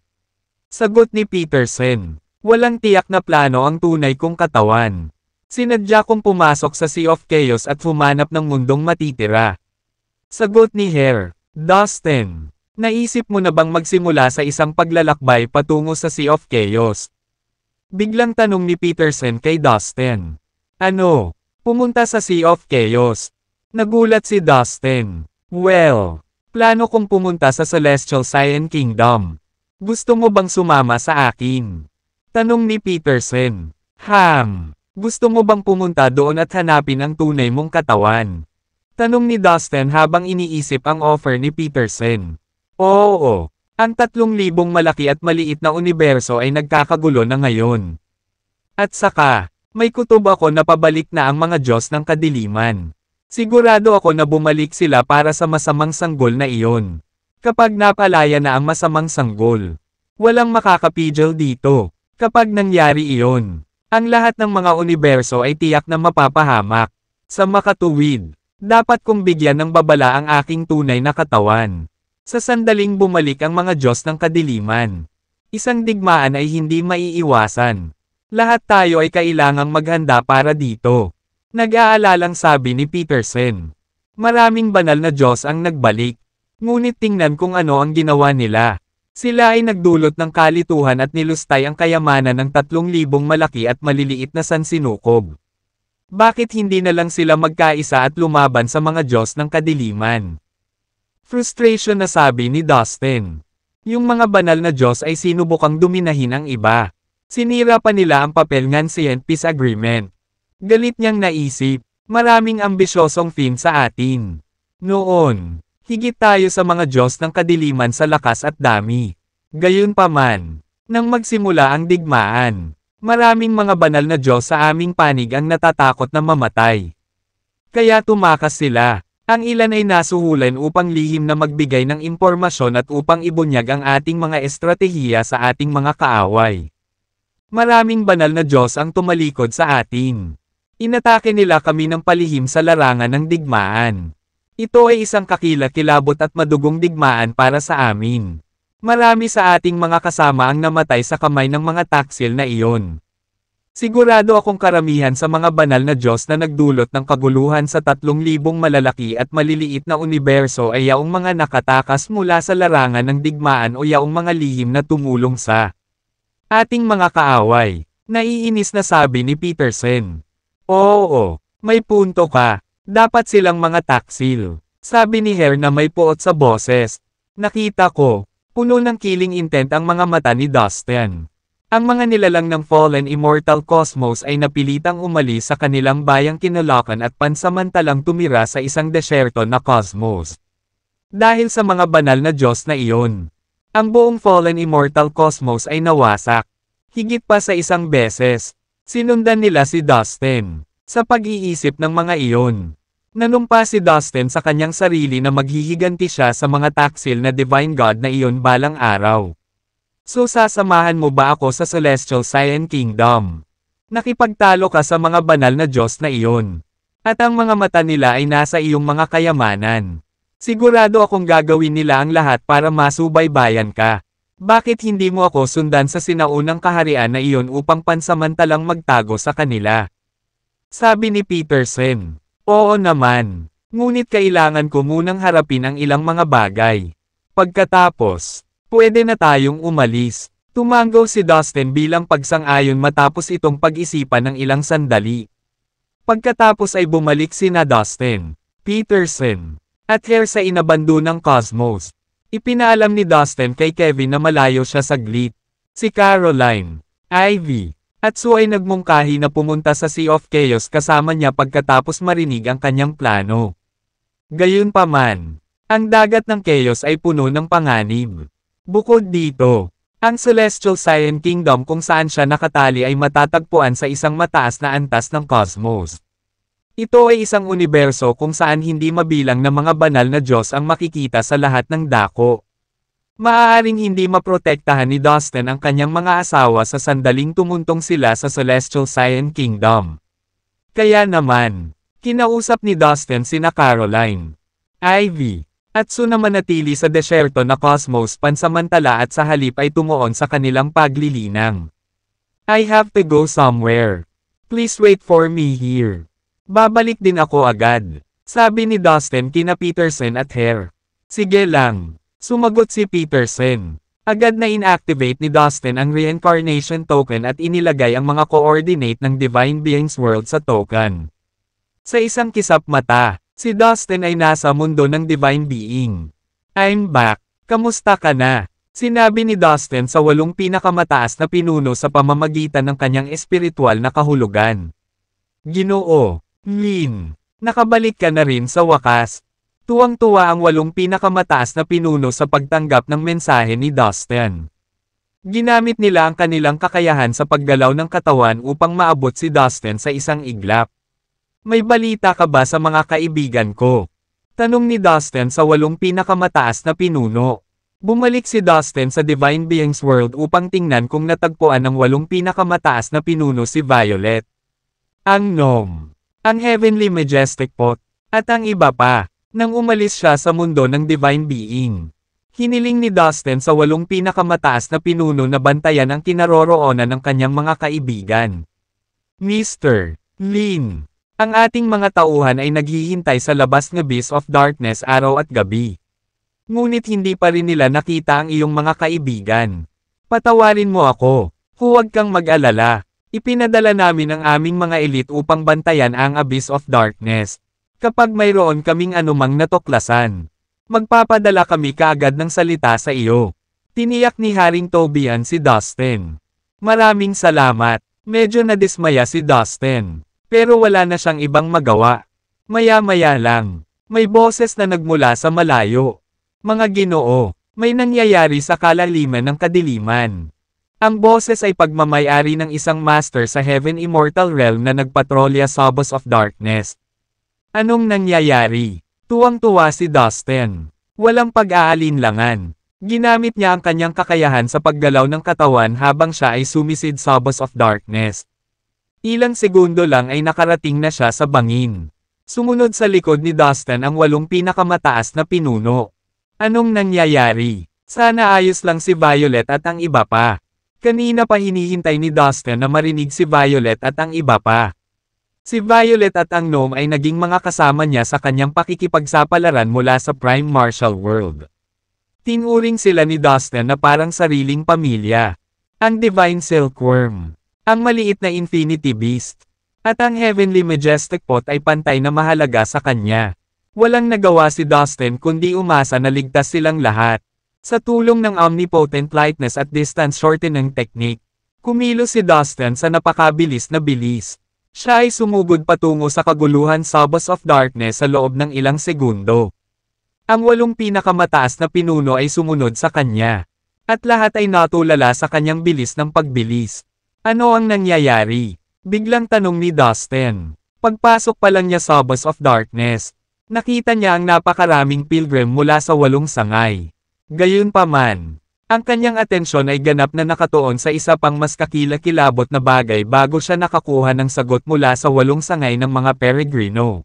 [SPEAKER 1] Sagot ni Peterson. Walang tiyak na plano ang tunay kong katawan. Sinadya kong pumasok sa Sea of Chaos at humanap ng mundong matitira. Sagot ni Hare. Dustin, naisip mo na bang magsimula sa isang paglalakbay patungo sa Sea of Chaos? Biglang tanong ni Peterson kay Dustin. Ano? Pumunta sa Sea of Chaos? Nagulat si Dustin. Well, plano kong pumunta sa Celestial Cyan Kingdom. Gusto mo bang sumama sa akin? Tanong ni Peterson. Gusto mo bang pumunta doon at hanapin ang tunay mong katawan? Tanong ni Dustin habang iniisip ang offer ni Peterson. Oo, ang 3,000 malaki at maliit na universo ay nagkakagulo na ngayon. At saka, may kutob ako na pabalik na ang mga Diyos ng kadiliman. Sigurado ako na bumalik sila para sa masamang sanggol na iyon. Kapag napalaya na ang masamang sanggol, walang makakapigil dito. Kapag nangyari iyon, ang lahat ng mga universo ay tiyak na mapapahamak. Sa makatuwid, dapat kong bigyan ng babala ang aking tunay na katawan. Sa sandaling bumalik ang mga Diyos ng kadiliman, isang digmaan ay hindi maiiwasan. Lahat tayo ay kailangang maghanda para dito. Nag-aalalang sabi ni Peterson. Maraming banal na Diyos ang nagbalik. Ngunit tingnan kung ano ang ginawa nila. Sila ay nagdulot ng kalituhan at nilustay ang kayamanan ng 3,000 malaki at maliliit na sansinukob. Bakit hindi na lang sila magkaisa at lumaban sa mga Diyos ng kadiliman? Frustration na sabi ni Dustin. Yung mga banal na Diyos ay sinubukang dominahin ang iba. Sinira pa nila ang papel ng Ancient Peace Agreement. Galit niyang naisip, maraming ambisyosong fin sa atin. Noon, higit tayo sa mga Diyos ng kadiliman sa lakas at dami. Gayunpaman, nang magsimula ang digmaan, maraming mga banal na Diyos sa aming panig ang natatakot na mamatay. Kaya tumakas sila. Ang ilan ay nasuhulan upang lihim na magbigay ng impormasyon at upang ibunyag ang ating mga estratehiya sa ating mga kaaway. Maraming banal na Diyos ang tumalikod sa atin. Inatake nila kami ng palihim sa larangan ng digmaan. Ito ay isang kakilakilabot at madugong digmaan para sa amin. Marami sa ating mga kasama ang namatay sa kamay ng mga taksil na iyon. Sigurado akong karamihan sa mga banal na Diyos na nagdulot ng kaguluhan sa 3,000 malalaki at maliliit na universo ay yaong mga nakatakas mula sa larangan ng digmaan o yaong mga lihim na tumulong sa ating mga kaaway. Naiinis na sabi ni Peterson. Oo, may punto ka. Dapat silang mga taksil. Sabi ni Hare na may puot sa boses. Nakita ko, puno ng killing intent ang mga mata ni Dustin. Ang mga nilalang ng Fallen Immortal Cosmos ay napilitang umalis sa kanilang bayang kinulakan at pansamantalang tumira sa isang desyerto na cosmos. Dahil sa mga banal na Diyos na iyon, ang buong Fallen Immortal Cosmos ay nawasak. Higit pa sa isang beses, sinundan nila si Dustin. Sa pag-iisip ng mga iyon, nanumpa si Dustin sa kanyang sarili na maghihiganti siya sa mga taksil na Divine God na iyon balang araw. So sasamahan mo ba ako sa Celestial Cyan Kingdom? Nakipagtalo ka sa mga banal na Diyos na iyon. At ang mga mata nila ay nasa iyong mga kayamanan. Sigurado akong gagawin nila ang lahat para masubaybayan ka. Bakit hindi mo ako sundan sa sinaunang kaharian na iyon upang pansamantalang magtago sa kanila? Sabi ni Peterson. Oo naman. Ngunit kailangan ko munang harapin ang ilang mga bagay. Pagkatapos, pwede na tayong umalis. Tumanggaw si Dustin bilang pagsang-ayon matapos itong pag-isipan ng ilang sandali. Pagkatapos ay bumalik sina Dustin, Peterson, at Hare sa inabando ng cosmos. Ipinaalam ni Dustin kay Kevin na malayo siya saglit. Si Caroline, Ivy, at Sue ay nagmungkahi na pumunta sa Sea of Chaos kasama niya pagkatapos marinig ang kanyang plano. Gayunpaman, ang dagat ng Chaos ay puno ng panganib. Bukod dito, ang Celestial Science Kingdom kung saan siya nakatali ay matatagpuan sa isang mataas na antas ng cosmos. Ito ay isang universo kung saan hindi mabilang na mga banal na Diyos ang makikita sa lahat ng dako. Maaaring hindi maprotektahan ni Dustin ang kanyang mga asawa sa sandaling tumuntong sila sa Celestial Science Kingdom. Kaya naman, kinausap ni Dustin sina Caroline, Ivy, at Sue na manatili sa desyerto na cosmos pansamantala at sa halip ay tumuon sa kanilang paglilinang. I have to go somewhere. Please wait for me here. Babalik din ako agad, sabi ni Dustin kina Peterson at Hare. Sige lang. Sumagot si Peterson. Agad na inactivate ni Dustin ang reincarnation token at inilagay ang mga coordinate ng Divine Beings World sa token. Sa isang kisap mata, si Dustin ay nasa mundo ng Divine Being. I'm back. Kamusta ka na? Sinabi ni Dustin sa 8 pinakamataas na pinuno sa pamamagitan ng kanyang espiritual na kahulugan. Ginoo, Lin, nakabalik ka na rin sa wakas. Tuwang-tuwa ang 8 pinakamataas na pinuno sa pagtanggap ng mensahe ni Dustin. Ginamit nila ang kanilang kakayahan sa paggalaw ng katawan upang maabot si Dustin sa isang iglap. May balita ka ba sa mga kaibigan ko? Tanong ni Dustin sa 8 pinakamataas na pinuno. Bumalik si Dustin sa Divine Beings World upang tingnan kung natagpuan ng 8 pinakamataas na pinuno si Violet, ang Gnome, ang Heavenly Majestic Pot, at ang iba pa. Nang umalis siya sa mundo ng Divine Being, hiniling ni Dustin sa 8 pinakamataas na pinuno na bantayan ang kinaroroonan ng kanyang mga kaibigan. Mr. Lin, ang ating mga tauhan ay naghihintay sa labas ng Abyss of Darkness araw at gabi. Ngunit hindi pa rin nila nakita ang iyong mga kaibigan. Patawarin mo ako, huwag kang mag-alala. Ipinadala namin ang aming mga elite upang bantayan ang Abyss of Darkness. Kapag mayroon kaming anumang natuklasan, magpapadala kami kaagad ng salita sa iyo. Tiniyak ni Haring Tobian si Dustin. Maraming salamat. Medyo nadismaya si Dustin. Pero wala na siyang ibang magawa. Maya-maya lang, may boses na nagmula sa malayo. Mga Ginoo, may nangyayari sa kalaliman ng kadiliman. Ang boses ay pagmamayari ng isang master sa Heaven Immortal Realm na nagpatrolya sa Abyss of Darkness. Anong nangyayari? Tuwang-tuwa si Dustin. Walang pag-aalinlangan. Ginamit niya ang kanyang kakayahan sa paggalaw ng katawan habang siya ay sumisid sa Abyss of Darkness. Ilang segundo lang ay nakarating na siya sa bangin. Sumunod sa likod ni Dustin ang 8 pinakamataas na pinuno. Anong nangyayari? Sana ayos lang si Violet at ang iba pa. Kanina pa hinihintay ni Dustin na marinig si Violet at ang iba pa. Si Violet at ang Gnome ay naging mga kasama niya sa kanyang pakikipagsapalaran mula sa Prime Martial World. Tinuring sila ni Dustin na parang sariling pamilya. Ang Divine Silkworm, ang maliit na Infinity Beast, at ang Heavenly Majestic Pot ay pantay na mahalaga sa kanya. Walang nagawa si Dustin kundi umasa na ligtas silang lahat. Sa tulong ng Omnipotent Lightness at Distance Shortening Technique, kumilos si Dustin sa napakabilis na bilis. Siya ay sumugod patungo sa kaguluhan sa Abyss of Darkness sa loob ng ilang segundo. Ang 8 pinakamataas na pinuno ay sumunod sa kanya. At lahat ay natulala sa kanyang bilis ng pagbilis. Ano ang nangyayari? Biglang tanong ni Dustin. Pagpasok pa lang niya sa Abyss of Darkness, nakita niya ang napakaraming pilgrim mula sa 8 sangay. Gayunpaman, ang kanyang atensyon ay ganap na nakatuon sa isa pang mas kakilakilabot na bagay bago siya nakakuha ng sagot mula sa 8 sangay ng mga peregrino.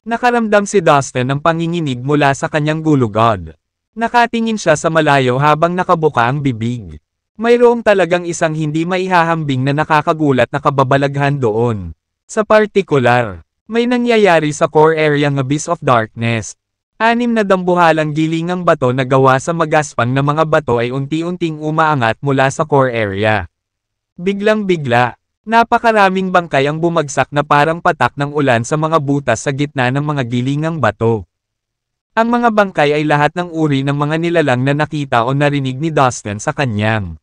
[SPEAKER 1] Nakaramdam si Dustin ng panginginig mula sa kanyang gulugod. Nakatingin siya sa malayo habang nakabuka ang bibig. Mayroong talagang isang hindi maihahambing na nakakagulat na kababalaghan doon. Sa partikular, may nangyayari sa core area ng Abyss of Darkness. 6 na dambuhalang gilingang bato na gawa sa magaspang na mga bato ay unti-unting umaangat mula sa core area. Biglang-bigla, napakaraming bangkay ang bumagsak na parang patak ng ulan sa mga butas sa gitna ng mga gilingang bato. Ang mga bangkay ay lahat ng uri ng mga nilalang na nakita o narinig ni Dustin sa kanyang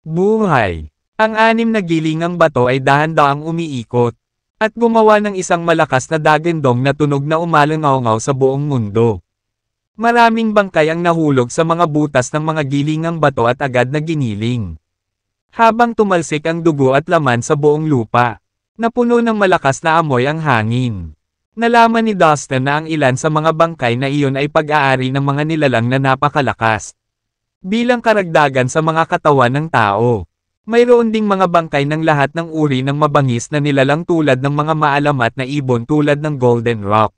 [SPEAKER 1] buhay. Ang 6 na gilingang bato ay dahan-daang umiikot at gumawa ng isang malakas na dagandong na tunog na umalangaw-ngaw sa buong mundo. Maraming bangkay ang nahulog sa mga butas ng mga gilingang bato at agad na giniling. Habang tumalsik ang dugo at laman sa buong lupa, napuno ng malakas na amoy ang hangin. Nalaman ni Dustin na ang ilan sa mga bangkay na iyon ay pag-aari ng mga nilalang na napakalakas. Bilang karagdagan sa mga katawan ng tao, mayroon ding mga bangkay ng lahat ng uri ng mabangis na nilalang tulad ng mga maalamat na ibon tulad ng Golden Rock.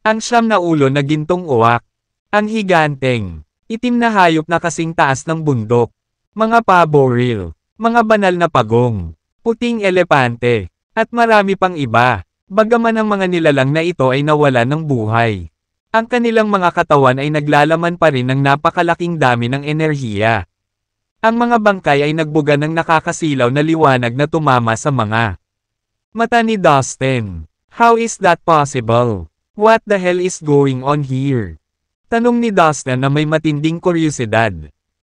[SPEAKER 1] Ang siyam na ulo na gintong uwak. Ang higanteng, itim na hayop na kasing taas ng bundok. Mga paboril, mga banal na pagong, puting elepante, at marami pang iba. Bagaman ang mga nilalang na ito ay nawala ng buhay. Ang kanilang mga katawan ay naglalaman pa rin ng napakalaking dami ng enerhiya. Ang mga bangkay ay nagbuga ng nakakasilaw na liwanag na tumama sa mga mata ni Dustin. How is that possible? What the hell is going on here? Tanong ni Dustin na may matinding kuryosidad.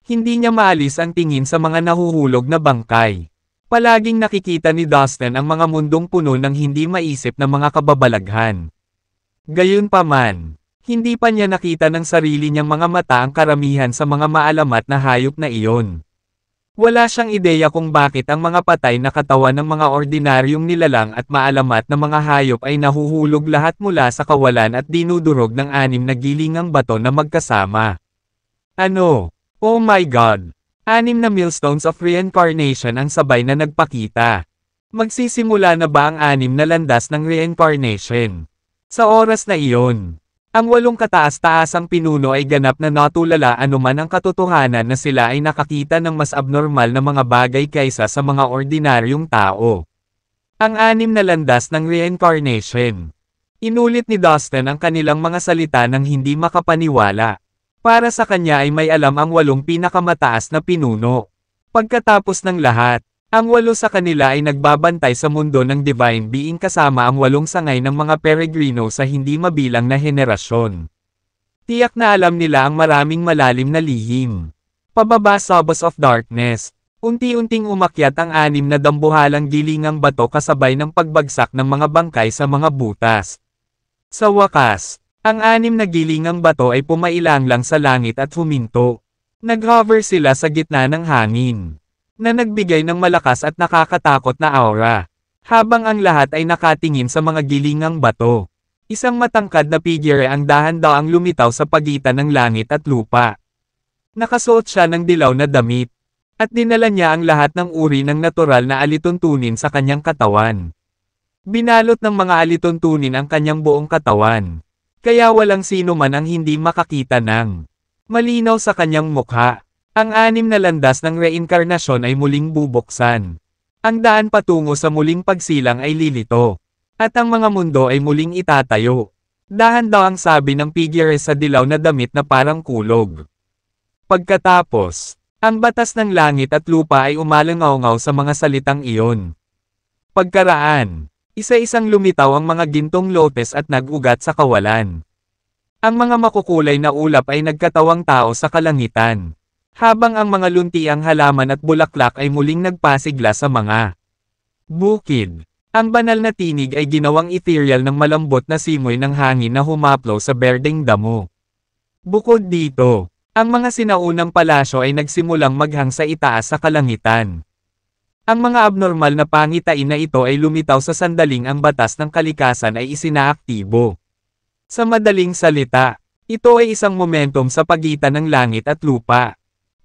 [SPEAKER 1] Hindi niya maalis ang tingin sa mga nahuhulog na bangkay. Palaging nakikita ni Dustin ang mga mundong puno ng hindi maisip na mga kababalaghan. Gayunpaman, hindi pa niya nakita ng sarili niyang mga mata ang karamihan sa mga maalamat na hayop na iyon. Wala siyang ideya kung bakit ang mga patay na katawan ng mga ordinaryong nilalang at maalamat na mga hayop ay nahuhulog lahat mula sa kawalan at dinudurog ng 6 na gilingang bato na magkasama. Ano? Oh my God! 6 na millstones of reincarnation ang sabay na nagpakita. Magsisimula na ba ang 6 na landas ng reincarnation? Sa oras na iyon, ang 8 kataas-taasang pinuno ay ganap na natulala anuman ang katotohanan na sila ay nakakita ng mas abnormal na mga bagay kaysa sa mga ordinaryong tao. Ang 6 na landas ng reincarnation. Inulit ni Dustin ang kanilang mga salita ng hindi makapaniwala. Para sa kanya ay may alam ang 8 pinakamataas na pinuno. Pagkatapos ng lahat, ang 8 sa kanila ay nagbabantay sa mundo ng divine being kasama ang 8 sangay ng mga peregrino sa hindi mabilang na henerasyon. Tiyak na alam nila ang maraming malalim na lihim. Pababa sa Abyss of Darkness, unti-unting umakyat ang 6 na dambuhalang gilingang bato kasabay ng pagbagsak ng mga bangkay sa mga butas. Sa wakas, ang 6 na gilingang bato ay pumailang lang sa langit at huminto. Nag-hover sila sa gitna ng hangin, na nagbigay ng malakas at nakakatakot na aura. Habang ang lahat ay nakatingin sa mga gilingang bato, isang matangkad na figure ang dahan-daang lumitaw sa pagitan ng langit at lupa. Nakasuot siya ng dilaw na damit, at dinala niya ang lahat ng uri ng natural na alituntunin sa kanyang katawan. Binalot ng mga alituntunin ang kanyang buong katawan, kaya walang sino man ang hindi makakita ng malinaw sa kanyang mukha. Ang 6 na landas ng reinkarnasyon ay muling bubuksan. Ang daan patungo sa muling pagsilang ay lilito. At ang mga mundo ay muling itatayo. Dahan-dahang sabi ng figure sa dilaw na damit na parang kulog. Pagkatapos, ang batas ng langit at lupa ay umalangaw-ngaw sa mga salitang iyon. Pagkaraan, isa-isang lumitaw ang mga gintong lotes at nag-ugat sa kawalan. Ang mga makukulay na ulap ay nagkatawang tao sa kalangitan. Habang ang mga luntiang halaman at bulaklak ay muling nagpasigla sa mga bukid. Ang banal na tinig ay ginawang ethereal ng malambot na simoy ng hangin na humaplo sa berdeng damo. Bukod dito, ang mga sinaunang palasyo ay nagsimulang maghang sa itaas sa kalangitan. Ang mga abnormal na pangitain na ito ay lumitaw sa sandaling ang batas ng kalikasan ay isinaaktibo. Sa madaling salita, ito ay isang momentum sa pagitan ng langit at lupa.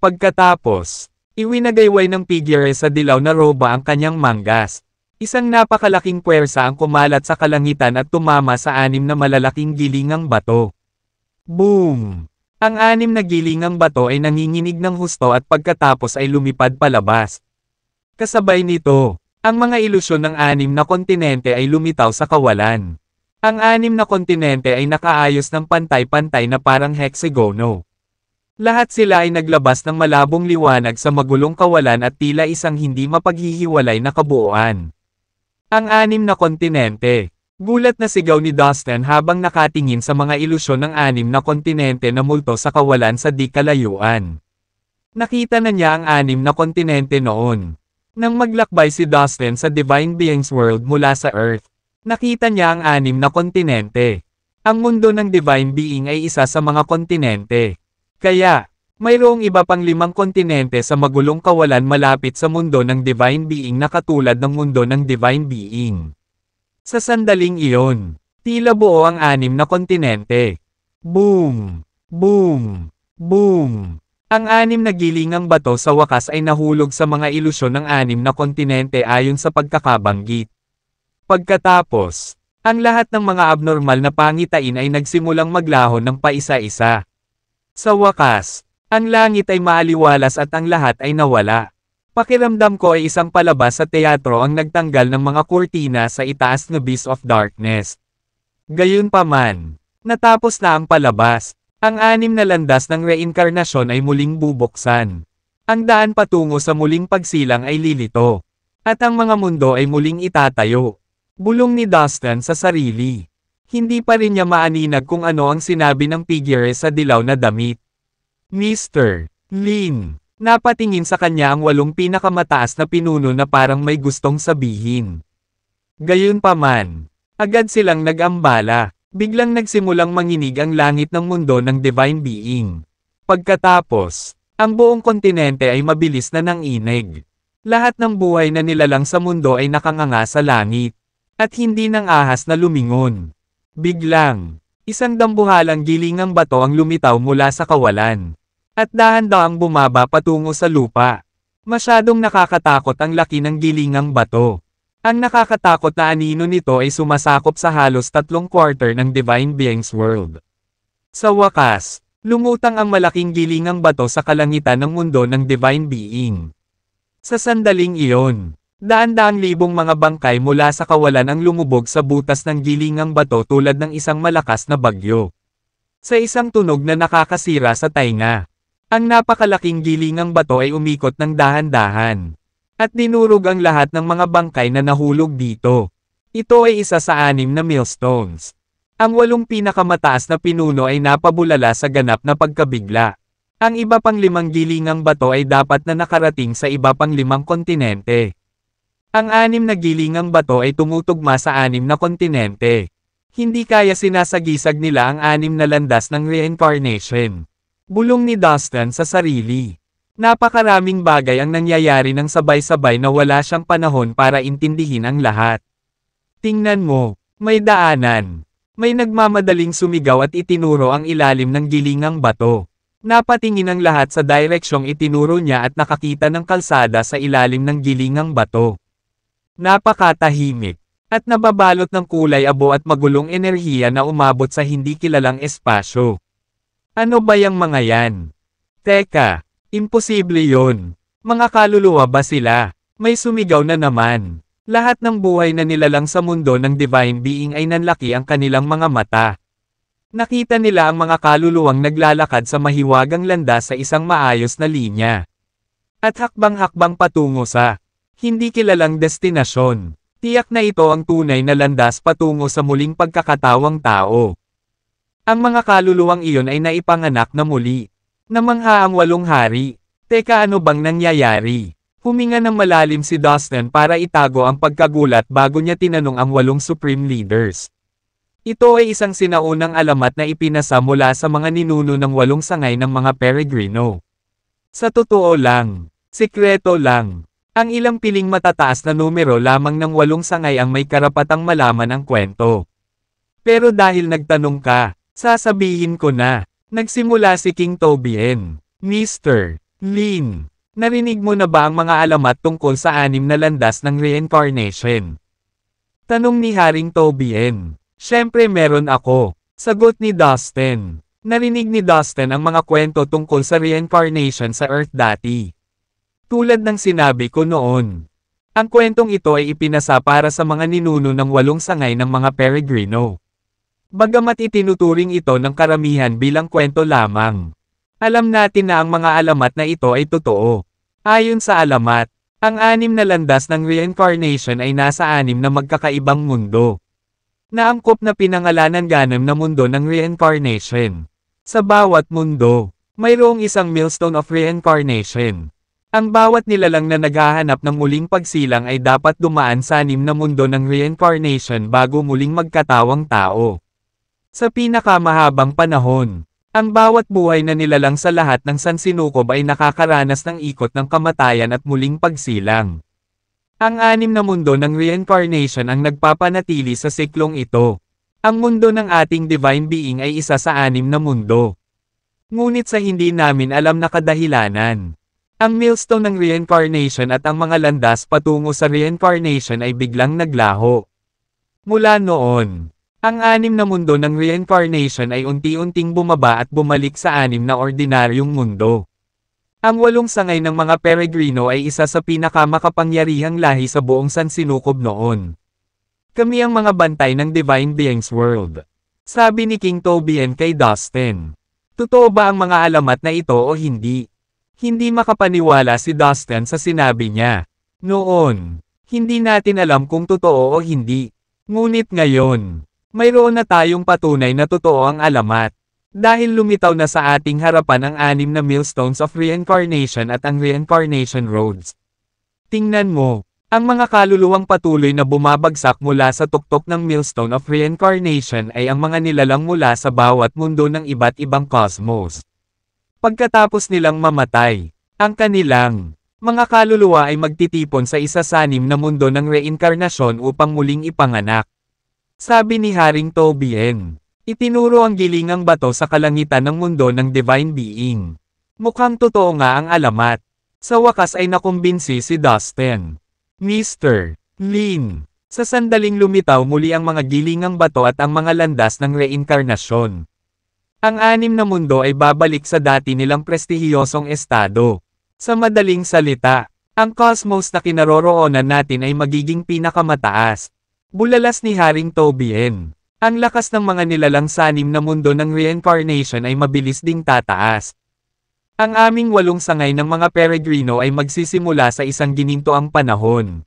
[SPEAKER 1] Pagkatapos, iwinagayway ng figure sa dilaw na roba ang kanyang manggas. Isang napakalaking puwersa ang kumalat sa kalangitan at tumama sa 6 na malalaking gilingang bato. Boom! Ang 6 na gilingang bato ay nanginginig ng husto at pagkatapos ay lumipad palabas. Kasabay nito, ang mga ilusyon ng 6 na kontinente ay lumitaw sa kawalan. Ang 6 na kontinente ay nakaayos ng pantay-pantay na parang hexagono. Lahat sila ay naglabas ng malabong liwanag sa magulong kawalan at tila isang hindi mapaghihiwalay na kabuuan. Ang 6 na kontinente. Gulat na sigaw ni Dustin habang nakatingin sa mga ilusyon ng 6 na kontinente na multo sa kawalan sa di kalayuan. Nakita na niya ang 6 na kontinente noon. Nang maglakbay si Dustin sa Divine Beings World mula sa Earth, nakita niya ang 6 na kontinente. Ang mundo ng Divine Being ay isa sa mga kontinente. Kaya, mayroong iba pang 5 kontinente sa magulong kawalan malapit sa mundo ng Divine Being na katulad ng mundo ng Divine Being. Sa sandaling iyon, tila buo ang 6 na kontinente. Boom! Boom! Boom! Ang 6 na gilingang bato sa wakas ay nahulog sa mga ilusyon ng 6 na kontinente ayon sa pagkakabanggit. Pagkatapos, ang lahat ng mga abnormal na pangitain ay nagsimulang maglaho ng paisa-isa. Sa wakas, ang langit ay maaliwalas at ang lahat ay nawala. Pakiramdam ko ay isang palabas sa teatro ang nagtanggal ng mga kurtina sa itaas na Beast of Darkness. Gayunpaman, natapos na ang palabas. Ang 6 na landas ng reinkarnasyon ay muling bubuksan. Ang daan patungo sa muling pagsilang ay lilito. At ang mga mundo ay muling itatayo. Bulong ni Dustin sa sarili. Hindi pa rin niya maaninag kung ano ang sinabi ng figure sa dilaw na damit. Mr. Lin, napatingin sa kanya ang 8 pinakamataas na pinuno na parang may gustong sabihin. Gayunpaman, agad silang nag-ambala. Biglang nagsimulang manginig ang langit ng mundo ng Divine Being. Pagkatapos, ang buong kontinente ay mabilis na nanginig. Lahat ng buhay na nilalang sa mundo ay nakanganga sa langit. At hindi nang ahas na lumingon. Biglang, isang dambuhalang gilingang bato ang lumitaw mula sa kawalan. At dahan-dahang bumaba patungo sa lupa. Masyadong nakakatakot ang laki ng gilingang bato. Ang nakakatakot na anino nito ay sumasakop sa halos 3/4 ng Divine Being's world. Sa wakas, lumutang ang malaking gilingang bato sa kalangitan ng mundo ng Divine Being. Sa sandaling iyon, daan-daang libong mga bangkay mula sa kawalan ang lumubog sa butas ng gilingang bato tulad ng isang malakas na bagyo. Sa isang tunog na nakakasira sa tainga, ang napakalaking gilingang bato ay umikot ng dahan-dahan. At dinurog ang lahat ng mga bangkay na nahulog dito. Ito ay isa sa 6 na millstones. Ang 8 pinakamataas na pinuno ay napabulala sa ganap na pagkabigla. Ang iba pang 5 gilingang bato ay dapat na nakarating sa iba pang 5 kontinente. Ang 6 na gilingang bato ay tumutugma sa 6 na kontinente. Hindi kaya sinasagisag nila ang 6 na landas ng reincarnation. Bulong ni Dustin sa sarili. Napakaraming bagay ang nangyayari ng sabay-sabay na wala siyang panahon para intindihin ang lahat. Tingnan mo, may daanan. May nagmamadaling sumigaw at itinuro ang ilalim ng gilingang bato. Napatingin ang lahat sa direksyong itinuro niya at nakakita ng kalsada sa ilalim ng gilingang bato. Napakatahimik, at nababalot ng kulay abo at magulong enerhiya na umabot sa hindi kilalang espasyo. Ano ba yang mga yan? Teka! Imposible yon. Mga kaluluwa ba sila? May sumigaw na naman. Lahat ng buhay na nilalang sa mundo ng Divine Being ay nanlaki ang kanilang mga mata. Nakita nila ang mga kaluluwang naglalakad sa mahiwagang landas sa isang maayos na linya. At hakbang-hakbang patungo sa hindi kilalang destinasyon. Tiyak na ito ang tunay na landas patungo sa muling pagkakatawang tao. Ang mga kaluluwang iyon ay naipanganak na muli. Namangha ang 8 hari. Teka, ano bang nangyayari? Huminga ng malalim si Dustin para itago ang pagkagulat bago niya tinanong ang 8 Supreme Leaders. Ito ay isang sinaunang alamat na ipinasa mula sa mga ninuno ng 8 sangay ng mga Peregrino. Sa totoo lang, sikreto lang. Ang ilang piling matataas na numero lamang ng 8 sangay ang may karapatang malaman ang kwento. Pero dahil nagtanong ka, sasabihin ko na. Nagsimula si King Tobien. Mr. Lin, narinig mo na ba ang mga alamat tungkol sa 6 na landas ng reincarnation? Tanong ni Haring Tobien. Siyempre meron ako. Sagot ni Dustin. Narinig ni Dustin ang mga kwento tungkol sa reincarnation sa Earth dati. Tulad ng sinabi ko noon. Ang kwentong ito ay ipinasa para sa mga ninuno ng 8 sangay ng mga Peregrino. Bagamat itinuturing ito ng karamihan bilang kwento lamang. Alam natin na ang mga alamat na ito ay totoo. Ayon sa alamat, ang 6 na landas ng reincarnation ay nasa 6 na magkakaibang mundo. Naangkop na pinangalanan 6 na mundo ng reincarnation. Sa bawat mundo, mayroong isang millstone of reincarnation. Ang bawat nilalang na naghahanap ng muling pagsilang ay dapat dumaan sa 6 na mundo ng reincarnation bago muling magkatawang tao. Sa pinakamahabang panahon, ang bawat buhay na nilalang sa lahat ng sansinukob ay nakakaranas ng ikot ng kamatayan at muling pagsilang. Ang anim na mundo ng reincarnation ang nagpapanatili sa siklong ito. Ang mundo ng ating divine being ay isa sa anim na mundo. Ngunit sa hindi namin alam na kadahilanan, ang millstone ng reincarnation at ang mga landas patungo sa reincarnation ay biglang naglaho. Mula noon, ang anim na mundo ng reincarnation ay unti-unting bumaba at bumalik sa anim na ordinaryong mundo. Ang 8 sangay ng mga peregrino ay isa sa pinakamakapangyarihang lahi sa buong sansinukob noon. Kami ang mga bantay ng Divine Beings World. Sabi ni King Tobian kay Dustin. Totoo ba ang mga alamat na ito o hindi? Hindi makapaniwala si Dustin sa sinabi niya. Noon, hindi natin alam kung totoo o hindi. Ngunit ngayon, mayroon na tayong patunay na totoo ang alamat. Dahil lumitaw na sa ating harapan ang 6 na millstones of reincarnation at ang reincarnation roads. Tingnan mo, ang mga kaluluwang patuloy na bumabagsak mula sa tuktok ng millstone of reincarnation ay ang mga nilalang mula sa bawat mundo ng iba't ibang cosmos. Pagkatapos nilang mamatay, ang kanilang mga kaluluwa ay magtitipon sa isa sa 6 na mundo ng reinkarnasyon upang muling ipanganak. Sabi ni Haring Tobian. Itinuro ang gilingang bato sa kalangitan ng mundo ng Divine Being. Mukhang totoo nga ang alamat. Sa wakas ay nakumbinsi si Dustin. Mr. Lin. Sa sandaling lumitaw muli ang mga gilingang bato at ang mga landas ng reinkarnasyon. Ang 6 na mundo ay babalik sa dati nilang prestihiyosong estado. Sa madaling salita, ang cosmos na kinaroroonan natin ay magiging pinakamataas. Bulalas ni Haring Tobian. Ang lakas ng mga nilalang sa 6 na mundo ng reincarnation ay mabilis ding tataas. Ang aming 8 sangay ng mga peregrino ay magsisimula sa isang ginintoang panahon.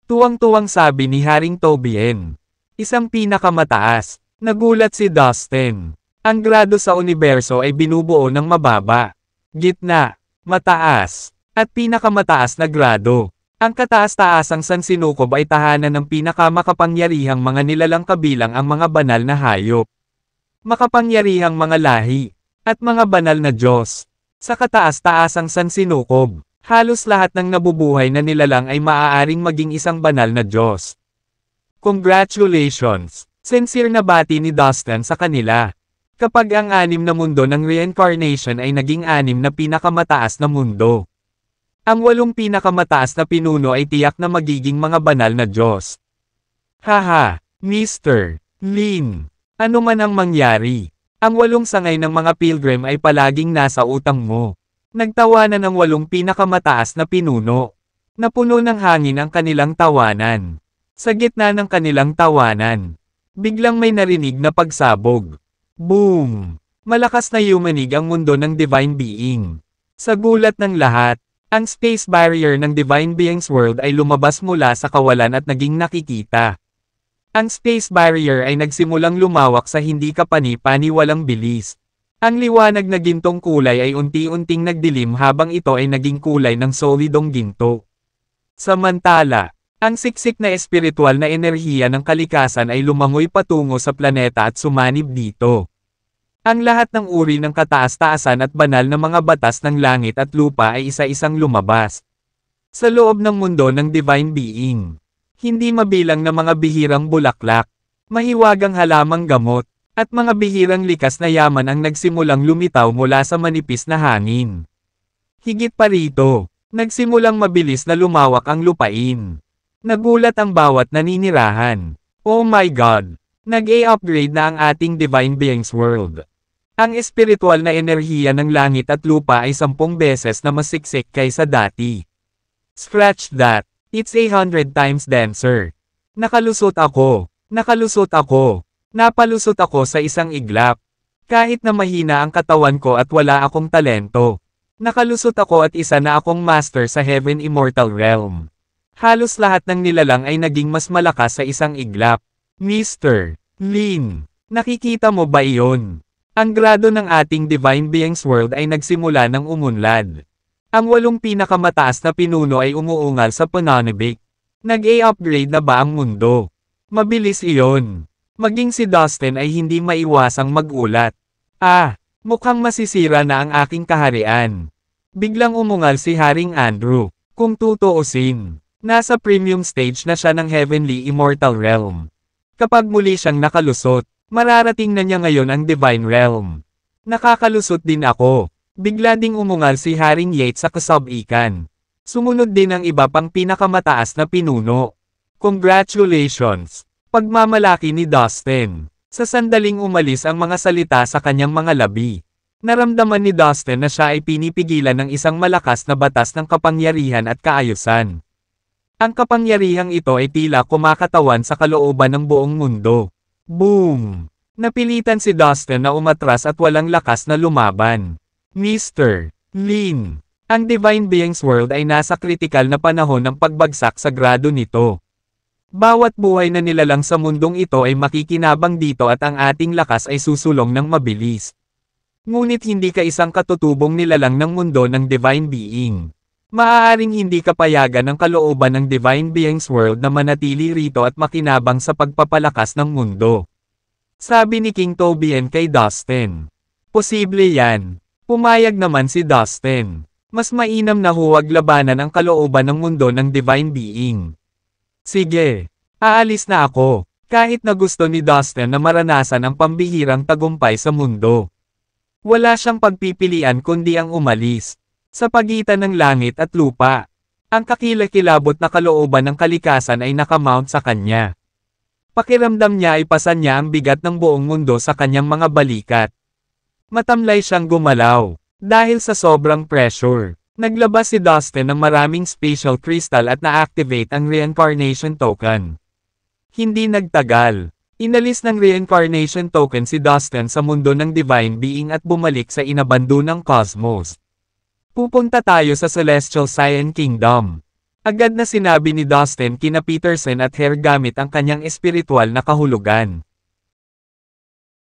[SPEAKER 1] Tuwang-tuwang sabi ni Haring Tobian. Isang pinakamataas. Nagulat si Dustin. Ang grado sa universo ay binubuo ng mababa, gitna, mataas, at pinakamataas na grado. Ang kataas-taasang sansinukob ay tahanan ng pinakamakapangyarihang mga nilalang kabilang ang mga banal na hayop, makapangyarihang mga lahi, at mga banal na Diyos. Sa kataas-taasang sansinukob, halos lahat ng nabubuhay na nilalang ay maaaring maging isang banal na Diyos. Congratulations! Sincere na bati ni Dustin sa kanila. Kapag ang 6 na mundo ng reincarnation ay naging 6 na pinakamataas na mundo. Ang 8 pinakamataas na pinuno ay tiyak na magiging mga banal na Diyos. Haha, Mr. Lin. Ano man ang mangyari, ang 8 sangay ng mga pilgrim ay palaging nasa utang mo. Nagtawanan ang 8 pinakamataas na pinuno. Napuno ng hangin ang kanilang tawanan. Sa gitna ng kanilang tawanan, biglang may narinig na pagsabog. Boom! Malakas na yumanig ang mundo ng Divine Being. Sa gulat ng lahat, ang space barrier ng Divine Beings World ay lumabas mula sa kawalan at naging nakikita. Ang space barrier ay nagsimulang lumawak sa hindi kapani-paniwalang bilis. Ang liwanag na gintong kulay ay unti-unting nagdilim habang ito ay naging kulay ng solidong ginto. Samantala, ang siksik na espiritual na enerhiya ng kalikasan ay lumangoy patungo sa planeta at sumanib dito. Ang lahat ng uri ng kataas-taasan at banal na mga batas ng langit at lupa ay isa-isang lumabas. Sa loob ng mundo ng Divine Being, hindi mabilang na mga bihirang bulaklak, mahiwagang halamang gamot, at mga bihirang likas na yaman ang nagsimulang lumitaw mula sa manipis na hangin. Higit pa rito, nagsimulang mabilis na lumawak ang lupain. Nagulat ang bawat naninirahan. Oh my God! Nag-e-upgrade na ang ating Divine Beings World. Ang espiritual na enerhiya ng langit at lupa ay 10 beses na mas siksik kaysa dati. Scratch that, it's 100 times denser. Nakalusot ako, napalusot ako sa isang iglap. Kahit na mahina ang katawan ko at wala akong talento. Nakalusot ako at isa na akong master sa Heaven Immortal Realm. Halos lahat ng nilalang ay naging mas malakas sa isang iglap. Mr. Lin, nakikita mo ba iyon? Ang grado ng ating Divine Beings World ay nagsimula ng umunlad. Ang 8 pinakamataas na pinuno ay umuungal sa pananabik. Nag-e-upgrade na ba ang mundo? Mabilis iyon. Maging si Dustin ay hindi maiwasang magulat. Mukhang masisira na ang aking kaharian. Biglang umungal si Haring Andrew. Kung tutuusin, nasa premium stage na siya ng Heavenly Immortal Realm. Kapag muli siyang nakalusot, mararating na niya ngayon ang Divine Realm. Nakakalusot din ako. Bigla ding umungal si Haring Yates sa kasab-ikan. Sumunod din ang iba pang pinakamataas na pinuno. Congratulations! Pagmamalaki ni Dustin. Sa sandaling umalis ang mga salita sa kanyang mga labi. Naramdaman ni Dustin na siya ay pinipigilan ng isang malakas na batas ng kapangyarihan at kaayusan. Ang kapangyarihang ito ay tila kumakatawan sa kalooban ng buong mundo. Boom! Napilitan si Dustin na umatras at walang lakas na lumaban. Mr. Lin. Ang Divine Beings World ay nasa kritikal na panahon ng pagbagsak sa grado nito. Bawat buhay na nilalang sa mundong ito ay makikinabang dito at ang ating lakas ay susulong ng mabilis. Ngunit hindi ka isang katutubong nilalang ng mundo ng Divine Being. Maaaring hindi kapayagan ng kalooban ng Divine Beings World na manatili rito at makinabang sa pagpapalakas ng mundo. Sabi ni King Tobian kay Dustin. Posible yan. Pumayag naman si Dustin. Mas mainam na huwag labanan ang kalooban ng mundo ng Divine Being. Sige. Aalis na ako. Kahit na gusto ni Dustin na maranasan ang pambihirang tagumpay sa mundo. Wala siyang pagpipilian kundi ang umalis. Sa pagitan ng langit at lupa. Ang kakilakilabot na kalooban ng kalikasan ay nakamount sa kanya. Pakiramdam niya ay pasan niya ang bigat ng buong mundo sa kanyang mga balikat. Matamlay siyang gumalaw. Dahil sa sobrang pressure, naglabas si Dustin ng maraming special crystal at na-activate ang reincarnation token. Hindi nagtagal. Inalis ng reincarnation token si Dustin sa mundo ng Divine Being at bumalik sa inabando ng cosmos. Pupunta tayo sa Celestial Cyan Kingdom. Agad na sinabi ni Dustin kina Peterson at Hare gamit ang kanyang espiritual na kahulugan.